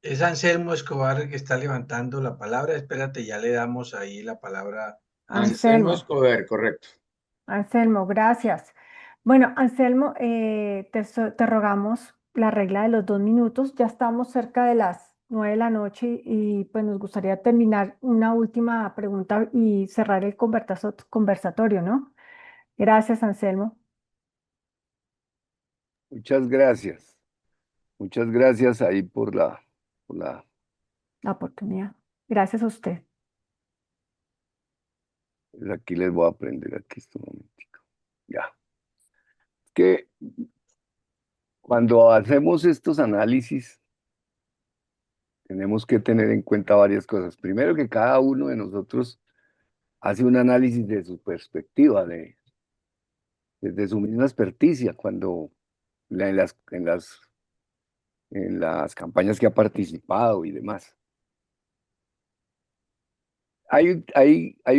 Es Anselmo Escobar que está levantando la palabra. Espérate, ya le damos ahí la palabra a Anselmo Anselmo. Anselmo. Escobar, correcto. Anselmo, gracias. Bueno, Anselmo, te rogamos la regla de los 2 minutos. Ya estamos cerca de las 9 de la noche y pues nos gustaría terminar una última pregunta y cerrar el conversatorio, ¿no? Gracias, Anselmo. Muchas gracias. Muchas gracias ahí por la. La oportunidad. Gracias a usted. Aquí les voy a aprender aquí este momentico. Ya. Que cuando hacemos estos análisis, tenemos que tener en cuenta varias cosas. Primero, que cada uno de nosotros hace un análisis de su perspectiva, desde su misma experticia, cuando en las campañas que ha participado y demás. Hay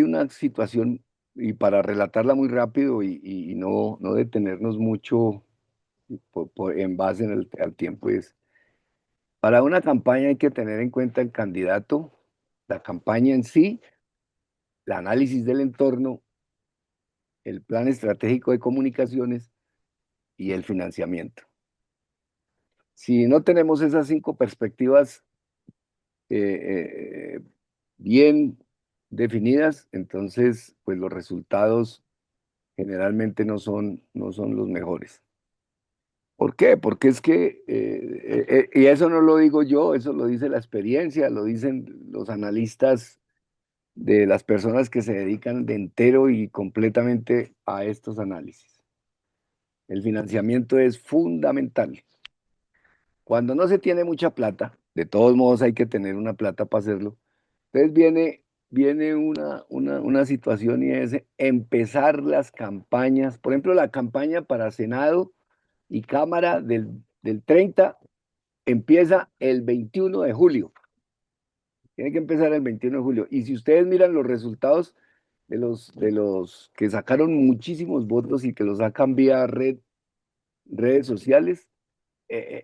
una situación, y para relatarla muy rápido y no detenernos mucho en base al tiempo, es, para una campaña hay que tener en cuenta el candidato, la campaña en sí, el análisis del entorno, el plan estratégico de comunicaciones y el financiamiento. Si no tenemos esas 5 perspectivas eh, bien definidas, entonces pues los resultados generalmente no son los mejores. ¿Por qué? Porque es que, y eso no lo digo yo, eso lo dice la experiencia, lo dicen los analistas de las personas que se dedican de entero y completamente a estos análisis. El financiamiento es fundamental. Cuando no se tiene mucha plata, de todos modos hay que tener una plata para hacerlo, entonces viene una situación, y es empezar las campañas. Por ejemplo, la campaña para Senado y Cámara del 30 empieza el 21 de julio. Tiene que empezar el 21 de julio. Y si ustedes miran los resultados de los que sacaron muchísimos votos y que los sacan vía redes sociales,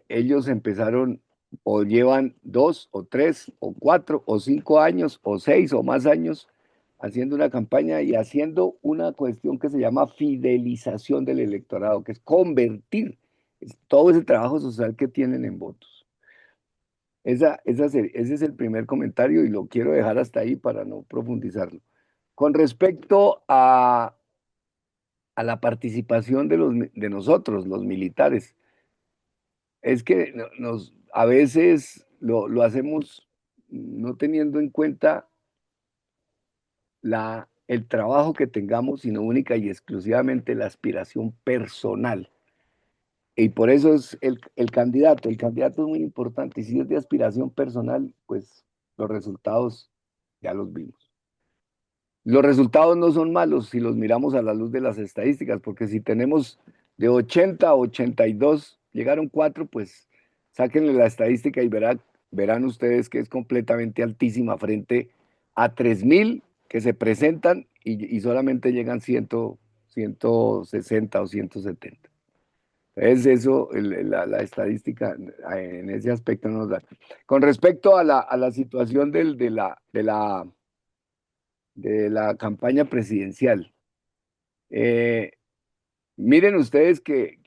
ellos empezaron o llevan 2 o 3 o 4 o 5 años o 6 o más años haciendo una campaña y haciendo una cuestión que se llama fidelización del electorado, que es convertir todo ese trabajo social que tienen en votos. Ese es el primer comentario y lo quiero dejar hasta ahí para no profundizarlo. Con respecto a la participación de nosotros, los militares, es que a veces lo hacemos no teniendo en cuenta el trabajo que tengamos, sino única y exclusivamente la aspiración personal. Y por eso es el candidato. El candidato es muy importante. Y si es de aspiración personal, pues los resultados ya los vimos. Los resultados no son malos si los miramos a la luz de las estadísticas, porque si tenemos de 80 a 82, llegaron 4, pues sáquenle la estadística y verán ustedes que es completamente altísima frente a 3.000 que se presentan y solamente llegan 160 o 170. Es eso, la estadística en ese aspecto nos da. Con respecto a la situación de la campaña presidencial, miren ustedes que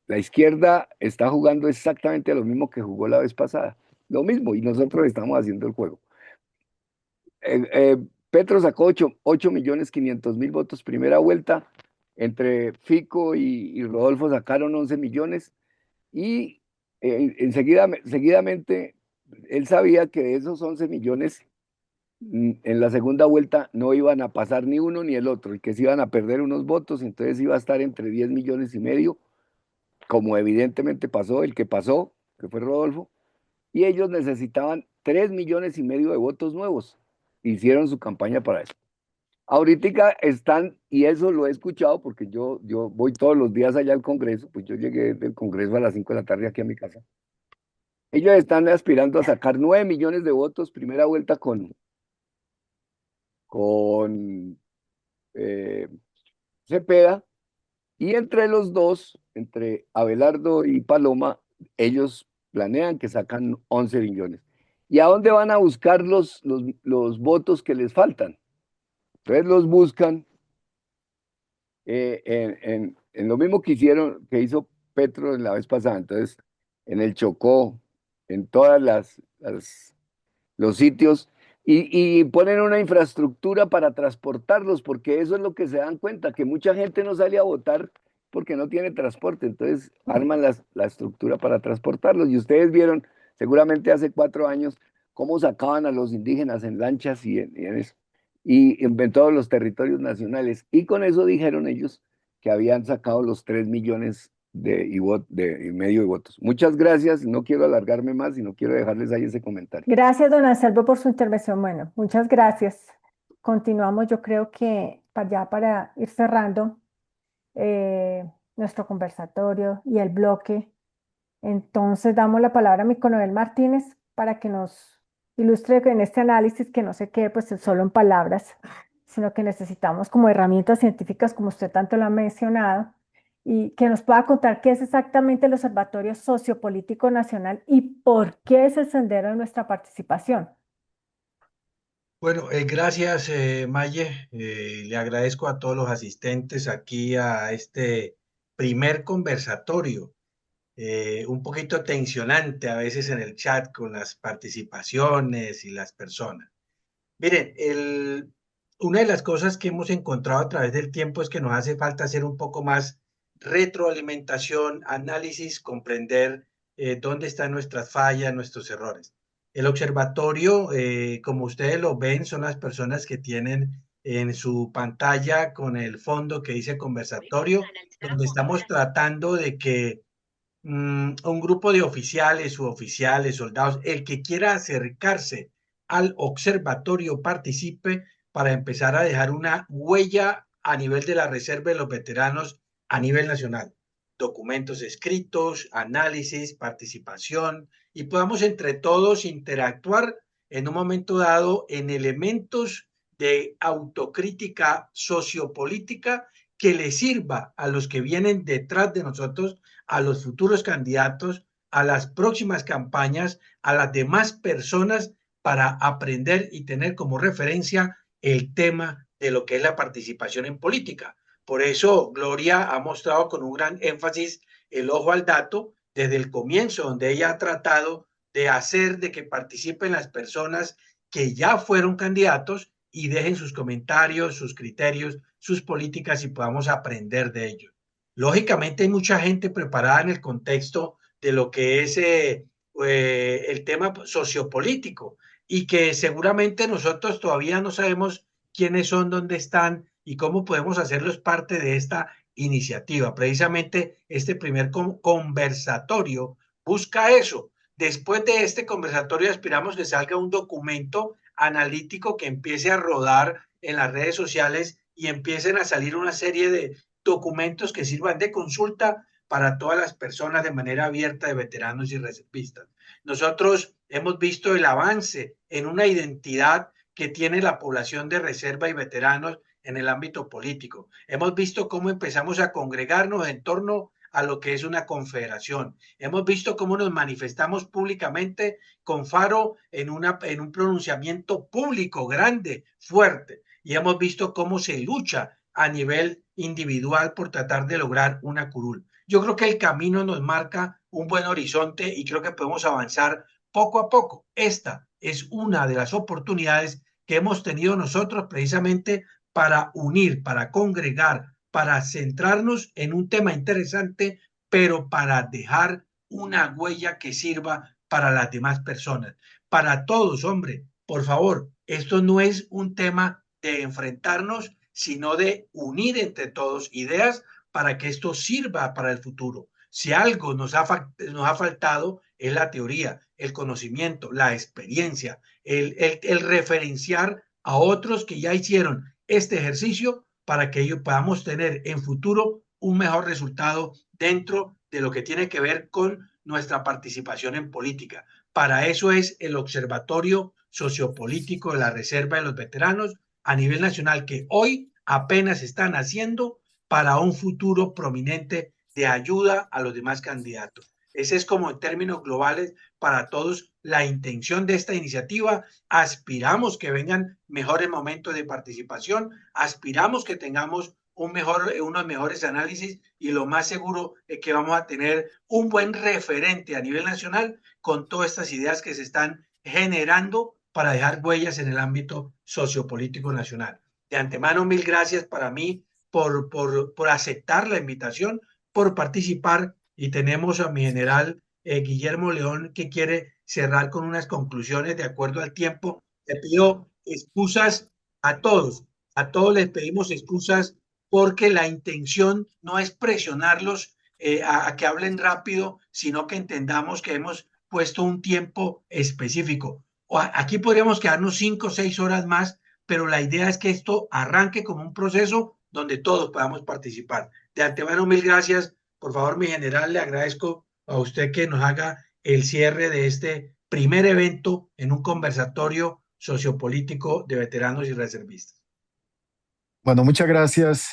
la izquierda está jugando exactamente lo mismo que jugó la vez pasada, lo mismo, y nosotros estamos haciendo el juego. Petro sacó 8.500.000 votos primera vuelta, entre Fico y Rodolfo sacaron 11 millones, y seguidamente él sabía que de esos 11 millones, en la segunda vuelta no iban a pasar ni uno ni el otro, y que se iban a perder unos votos, entonces iba a estar entre 10 millones y medio, como evidentemente pasó, el que pasó, que fue Rodolfo, y ellos necesitaban 3 millones y medio de votos nuevos. Hicieron su campaña para eso. Ahorita están, y eso lo he escuchado porque yo voy todos los días allá al Congreso, pues yo llegué del Congreso a las 5 de la tarde aquí a mi casa. Ellos están aspirando a sacar 9 millones de votos primera vuelta con con Cepeda, y entre los dos, entre Abelardo y Paloma, ellos planean que sacan 11 billones. ¿Y a dónde van a buscar los votos que les faltan? Entonces los buscan en lo mismo que hizo Petro en la vez pasada. Entonces, en el Chocó, en todas los sitios, y ponen una infraestructura para transportarlos, porque eso es lo que se dan cuenta, que mucha gente no sale a votar porque no tiene transporte. Entonces arman la estructura para transportarlos. Y ustedes vieron seguramente hace 4 años cómo sacaban a los indígenas en lanchas y en eso, y en todos los territorios nacionales. Y con eso dijeron ellos que habían sacado los 3 millones y medio de votos. Muchas gracias. No quiero alargarme más y no quiero dejarles ahí ese comentario. Gracias, don Anselmo, por su intervención. Bueno, muchas gracias. Continuamos, yo creo que para ir cerrando nuestro conversatorio y el bloque. Entonces damos la palabra a mi Coronel Martínez para que nos ilustre en este análisis, que no se quede pues solo en palabras, sino que necesitamos como herramientas científicas, como usted tanto lo ha mencionado, y que nos pueda contar qué es exactamente el Observatorio Sociopolítico Nacional y por qué es el sendero de nuestra participación. Bueno, gracias, Maye. Le agradezco a todos los asistentes aquí a este primer conversatorio. Un poquito tensionante a veces en el chat con las participaciones y las personas. Miren, una de las cosas que hemos encontrado a través del tiempo es que nos hace falta hacer un poco más retroalimentación, análisis, comprender dónde están nuestras fallas, nuestros errores. El observatorio, como ustedes lo ven, son las personas que tienen en su pantalla con el fondo que dice conversatorio, donde estamos tratando de que un grupo de oficiales, suboficiales, soldados, el que quiera acercarse al observatorio participe para empezar a dejar una huella a nivel de la Reserva de los Veteranos a nivel nacional. Documentos escritos, análisis, participación, y podamos entre todos interactuar en un momento dado en elementos de autocrítica sociopolítica que le sirva a los que vienen detrás de nosotros, a los futuros candidatos, a las próximas campañas, a las demás personas, para aprender y tener como referencia el tema de lo que es la participación en política. Por eso Gloria ha mostrado con un gran énfasis el ojo al dato desde el comienzo, donde ella ha tratado de hacer de que participen las personas que ya fueron candidatos y dejen sus comentarios, sus criterios, sus políticas, y podamos aprender de ellos. Lógicamente hay mucha gente preparada en el contexto de lo que es el tema sociopolítico, y que seguramente nosotros todavía no sabemos quiénes son, dónde están y cómo podemos hacerlos parte de esta iniciativa. Precisamente este primer conversatorio busca eso. Después de este conversatorio aspiramos que salga un documento analítico que empiece a rodar en las redes sociales y empiecen a salir una serie de documentos que sirvan de consulta para todas las personas de manera abierta, de veteranos y reservistas. Nosotros hemos visto el avance en una identidad que tiene la población de reserva y veteranos en el ámbito político. Hemos visto cómo empezamos a congregarnos en torno a lo que es una confederación. Hemos visto cómo nos manifestamos públicamente con Faro en un pronunciamiento público grande, fuerte, y hemos visto cómo se lucha a nivel individual por tratar de lograr una curul. Yo creo que el camino nos marca un buen horizonte y creo que podemos avanzar poco a poco. Esta es una de las oportunidades que hemos tenido nosotros precisamente para unir, para congregar, para centrarnos en un tema interesante, pero para dejar una huella que sirva para las demás personas, para todos, hombre. Por favor, esto no es un tema de enfrentarnos, sino de unir entre todos ideas para que esto sirva para el futuro. Si algo nos ha faltado es la teoría, el conocimiento, la experiencia, el referenciar a otros que ya hicieron este ejercicio para que ellos podamos tener en futuro un mejor resultado dentro de lo que tiene que ver con nuestra participación en política. Para eso es el Observatorio Sociopolítico de la Reserva de los Veteranos, a nivel nacional que hoy apenas están haciendo para un futuro prominente de ayuda a los demás candidatos. Ese es como en términos globales para todos la intención de esta iniciativa. Aspiramos que vengan mejores momentos de participación, aspiramos que tengamos unos mejores análisis y lo más seguro es que vamos a tener un buen referente a nivel nacional con todas estas ideas que se están generando para dejar huellas en el ámbito sociopolítico nacional. De antemano, mil gracias para mí por aceptar la invitación, por participar, y tenemos a mi general Guillermo León, que quiere cerrar con unas conclusiones de acuerdo al tiempo. Le pido excusas a todos les pedimos excusas porque la intención no es presionarlos a que hablen rápido, sino que entendamos que hemos puesto un tiempo específico. Aquí podríamos quedarnos 5 o 6 horas más, pero la idea es que esto arranque como un proceso donde todos podamos participar. De antemano, mil gracias. Por favor, mi general, le agradezco a usted que nos haga el cierre de este primer evento en un conversatorio sociopolítico de veteranos y reservistas. Bueno, muchas gracias,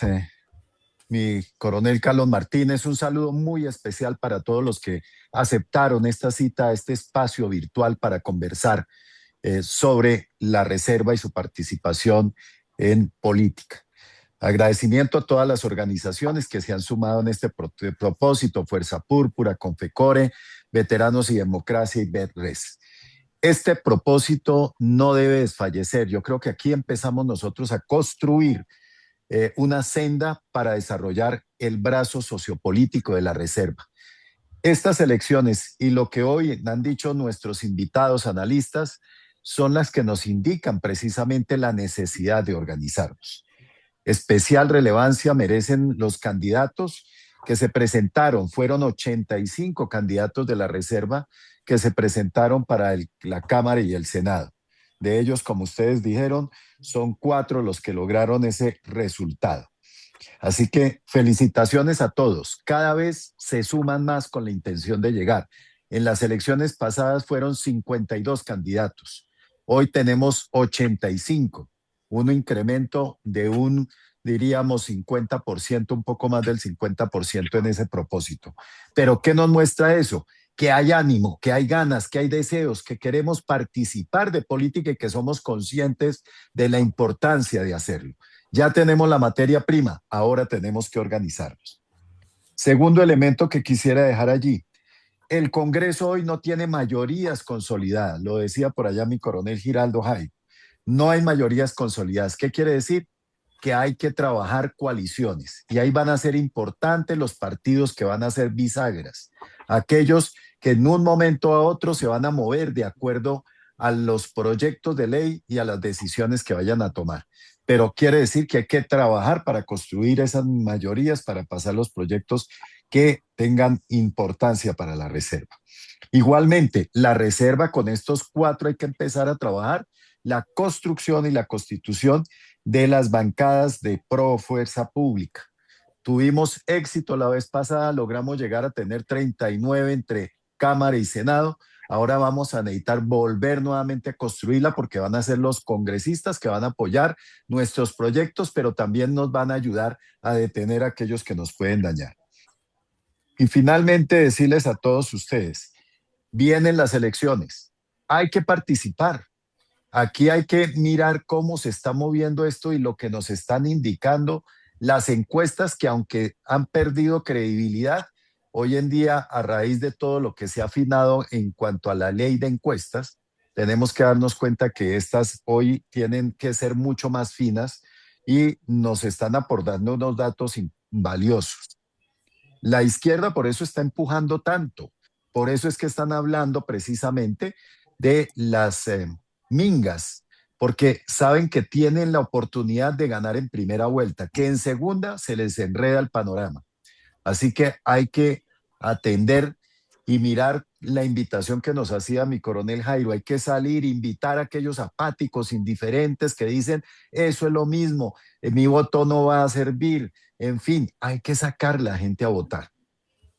mi coronel Carlos Martínez. Un saludo muy especial para todos los que aceptaron esta cita, este espacio virtual para conversar sobre la reserva y su participación en política. Agradecimiento a todas las organizaciones que se han sumado en este propósito: Fuerza Púrpura, Confecore, Veteranos y Democracia y VetRes. Este propósito no debe desfallecer. Yo creo que aquí empezamos nosotros a construir una senda para desarrollar el brazo sociopolítico de la reserva. Estas elecciones y lo que hoy han dicho nuestros invitados analistas son las que nos indican precisamente la necesidad de organizarnos. Especial relevancia merecen los candidatos que se presentaron. Fueron 85 candidatos de la reserva que se presentaron para la Cámara y el Senado. De ellos, como ustedes dijeron, son 4 los que lograron ese resultado. Así que felicitaciones a todos. Cada vez se suman más con la intención de llegar. En las elecciones pasadas fueron 52 candidatos. Hoy tenemos 85, un incremento de diríamos 50%, un poco más del 50% en ese propósito. Pero ¿qué nos muestra eso? Que hay ánimo, que hay ganas, que hay deseos, que queremos participar de política y que somos conscientes de la importancia de hacerlo. Ya tenemos la materia prima, ahora tenemos que organizarnos. Segundo elemento que quisiera dejar allí: el Congreso hoy no tiene mayorías consolidadas, lo decía por allá mi coronel Giraldo Jairo. No hay mayorías consolidadas. ¿Qué quiere decir? Que hay que trabajar coaliciones, y ahí van a ser importantes los partidos que van a ser bisagras, aquellos que en un momento a otro se van a mover de acuerdo a los proyectos de ley y a las decisiones que vayan a tomar. Pero quiere decir que hay que trabajar para construir esas mayorías, para pasar los proyectos que tengan importancia para la reserva. Igualmente, la reserva, con estos 4 hay que empezar a trabajar la construcción y la constitución de las bancadas de pro fuerza pública. Tuvimos éxito la vez pasada, logramos llegar a tener 39 entre Cámara y Senado. Ahora vamos a necesitar volver nuevamente a construirla, porque van a ser los congresistas que van a apoyar nuestros proyectos, pero también nos van a ayudar a detener a aquellos que nos pueden dañar. Y finalmente, decirles a todos ustedes, vienen las elecciones, hay que participar. Aquí hay que mirar cómo se está moviendo esto y lo que nos están indicando las encuestas, que aunque han perdido credibilidad, hoy en día, a raíz de todo lo que se ha afinado en cuanto a la ley de encuestas, tenemos que darnos cuenta que estas hoy tienen que ser mucho más finas y nos están aportando unos datos valiosos. La izquierda por eso está empujando tanto, por eso es que están hablando precisamente de las mingas, porque saben que tienen la oportunidad de ganar en primera vuelta, que en segunda se les enreda el panorama. Así que hay que atender y mirar la invitación que nos hacía mi coronel Jairo. Hay que salir, invitar a aquellos apáticos, indiferentes, que dicen, eso es lo mismo, mi voto no va a servir. En fin, hay que sacar a la gente a votar.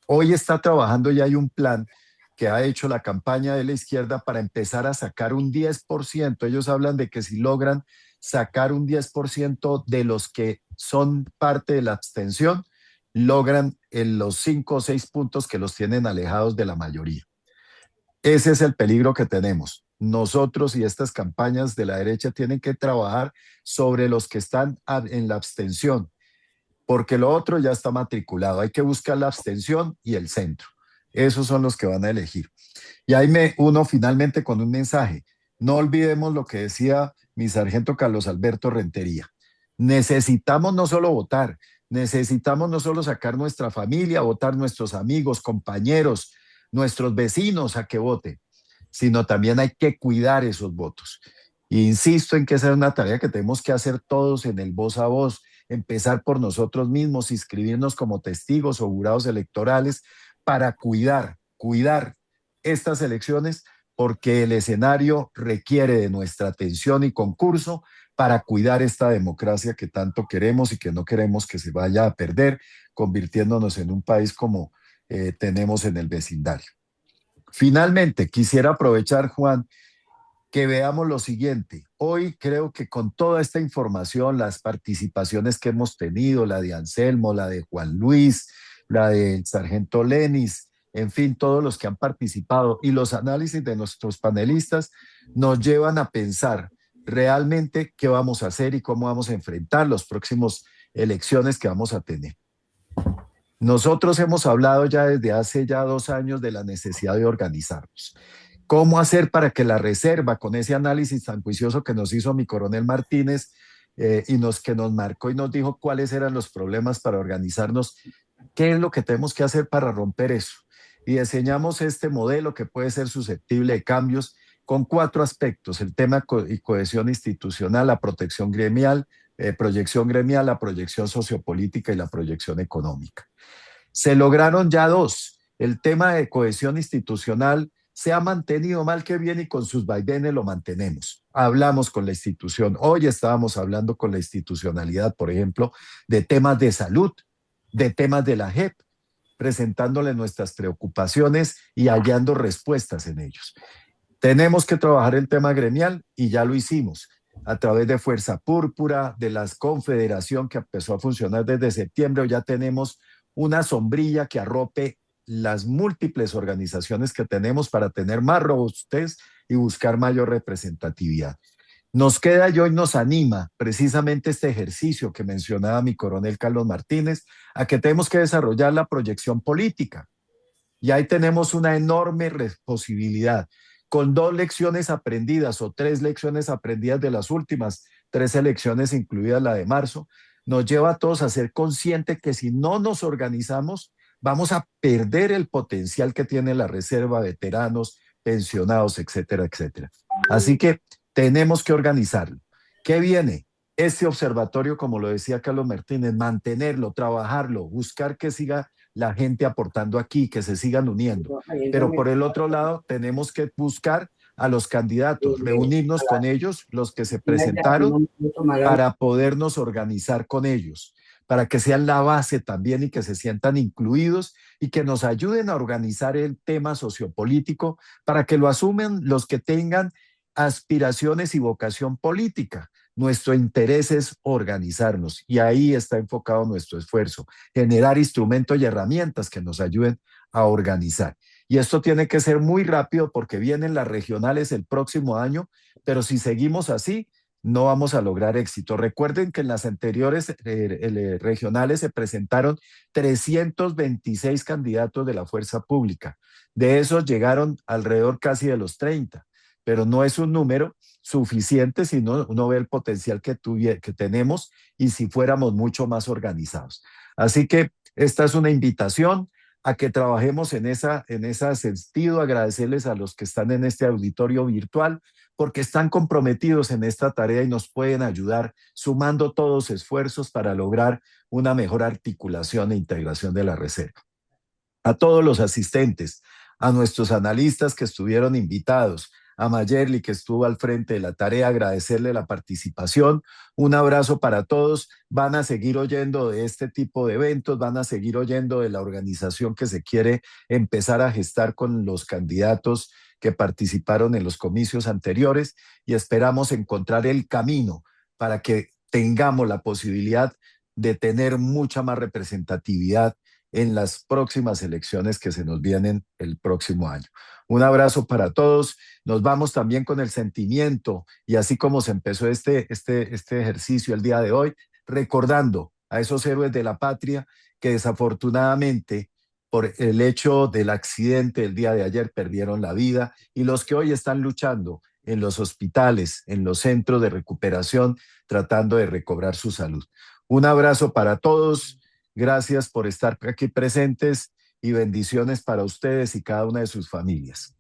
Hoy está trabajando, ya hay un plan que ha hecho la campaña de la izquierda para empezar a sacar un 10%. Ellos hablan de que si logran sacar un 10% de los que son parte de la abstención, logran los 5 o 6 puntos que los tienen alejados de la mayoría. Ese es el peligro que tenemos. Nosotros y estas campañas de la derecha tienen que trabajar sobre los que están en la abstención, porque lo otro ya está matriculado. Hay que buscar la abstención y el centro. Esos son los que van a elegir. Y ahí me uno finalmente con un mensaje. No olvidemos lo que decía mi sargento Carlos Alberto Rentería. Necesitamos no solo votar, necesitamos no solo sacar nuestra familia, votar nuestros amigos, compañeros, nuestros vecinos a que voten, sino también hay que cuidar esos votos. E insisto en que esa es una tarea que tenemos que hacer todos en el voz a voz, empezar por nosotros mismos, inscribirnos como testigos o jurados electorales para cuidar estas elecciones, porque el escenario requiere de nuestra atención y concurso para cuidar esta democracia que tanto queremos y que no queremos que se vaya a perder, convirtiéndonos en un país como tenemos en el vecindario. Finalmente, quisiera aprovechar, Juan, que veamos lo siguiente. Hoy creo que con toda esta información, las participaciones que hemos tenido, la de Anselmo, la de Juan Luis, la del sargento Lenis, en fin, todos los que han participado y los análisis de nuestros panelistas nos llevan a pensar realmente qué vamos a hacer y cómo vamos a enfrentar las próximas elecciones que vamos a tener. Nosotros hemos hablado ya desde hace 2 años de la necesidad de organizarnos. ¿Cómo hacer para que la reserva, con ese análisis tan juicioso que nos hizo mi coronel Martínez que nos marcó y nos dijo cuáles eran los problemas para organizarnos, qué es lo que tenemos que hacer para romper eso? Y diseñamos este modelo que puede ser susceptible de cambios con 4 aspectos: el tema y cohesión institucional, la protección gremial, proyección gremial, la proyección sociopolítica y la proyección económica. Se lograron ya 2. El tema de cohesión institucional se ha mantenido mal que bien y con sus vaivenes lo mantenemos. Hablamos con la institución. Hoy estábamos hablando con la institucionalidad, por ejemplo, de temas de salud, de temas de la JEP, presentándole nuestras preocupaciones y hallando respuestas en ellos. Tenemos que trabajar el tema gremial y ya lo hicimos a través de Fuerza Púrpura, de la confederación que empezó a funcionar desde septiembre. Ya tenemos una sombrilla que arrope las múltiples organizaciones que tenemos para tener más robustez y buscar mayor representatividad. Nos queda y hoy nos anima precisamente este ejercicio que mencionaba mi coronel Carlos Martínez, a que tenemos que desarrollar la proyección política. Y ahí tenemos una enorme posibilidad, con 2 lecciones aprendidas o 3 lecciones aprendidas de las últimas 3 elecciones, incluida la de marzo, nos lleva a todos a ser conscientes que si no nos organizamos, vamos a perder el potencial que tiene la reserva, veteranos, pensionados, etcétera, etcétera. Así que tenemos que organizarlo. ¿Qué viene? Este observatorio, como lo decía Carlos Martínez, mantenerlo, trabajarlo, buscar que siga la gente aportando aquí, que se sigan uniendo. Pero por el otro lado, tenemos que buscar a los candidatos, reunirnos con ellos, los que se presentaron, para podernos organizar con ellos, para que sean la base también y que se sientan incluidos y que nos ayuden a organizar el tema sociopolítico, para que lo asumen los que tengan aspiraciones y vocación política. Nuestro interés es organizarnos y ahí está enfocado nuestro esfuerzo, generar instrumentos y herramientas que nos ayuden a organizar. Y esto tiene que ser muy rápido porque vienen las regionales el próximo año, pero si seguimos así, no vamos a lograr éxito. Recuerden que en las anteriores regionales se presentaron 326 candidatos de la fuerza pública. De esos llegaron alrededor casi de los 30, pero no es un número suficiente si uno ve el potencial que tenemos y si fuéramos mucho más organizados. Así que esta es una invitación a que trabajemos en ese sentido, agradecerles a los que están en este auditorio virtual, porque están comprometidos en esta tarea y nos pueden ayudar sumando todos esfuerzos para lograr una mejor articulación e integración de la reserva. A todos los asistentes, a nuestros analistas que estuvieron invitados, a Mayerly, que estuvo al frente de la tarea, agradecerle la participación. Un abrazo para todos. Van a seguir oyendo de este tipo de eventos, van a seguir oyendo de la organización que se quiere empezar a gestar con los candidatos que participaron en los comicios anteriores, y esperamos encontrar el camino para que tengamos la posibilidad de tener mucha más representatividad en las próximas elecciones que se nos vienen el próximo año. Un abrazo para todos. Nos vamos también con el sentimiento, y así como se empezó este ejercicio el día de hoy, recordando a esos héroes de la patria que desafortunadamente por el hecho del accidente del día de ayer perdieron la vida, y los que hoy están luchando en los hospitales, en los centros de recuperación, tratando de recobrar su salud. Un abrazo para todos. Gracias por estar aquí presentes y bendiciones para ustedes y cada una de sus familias.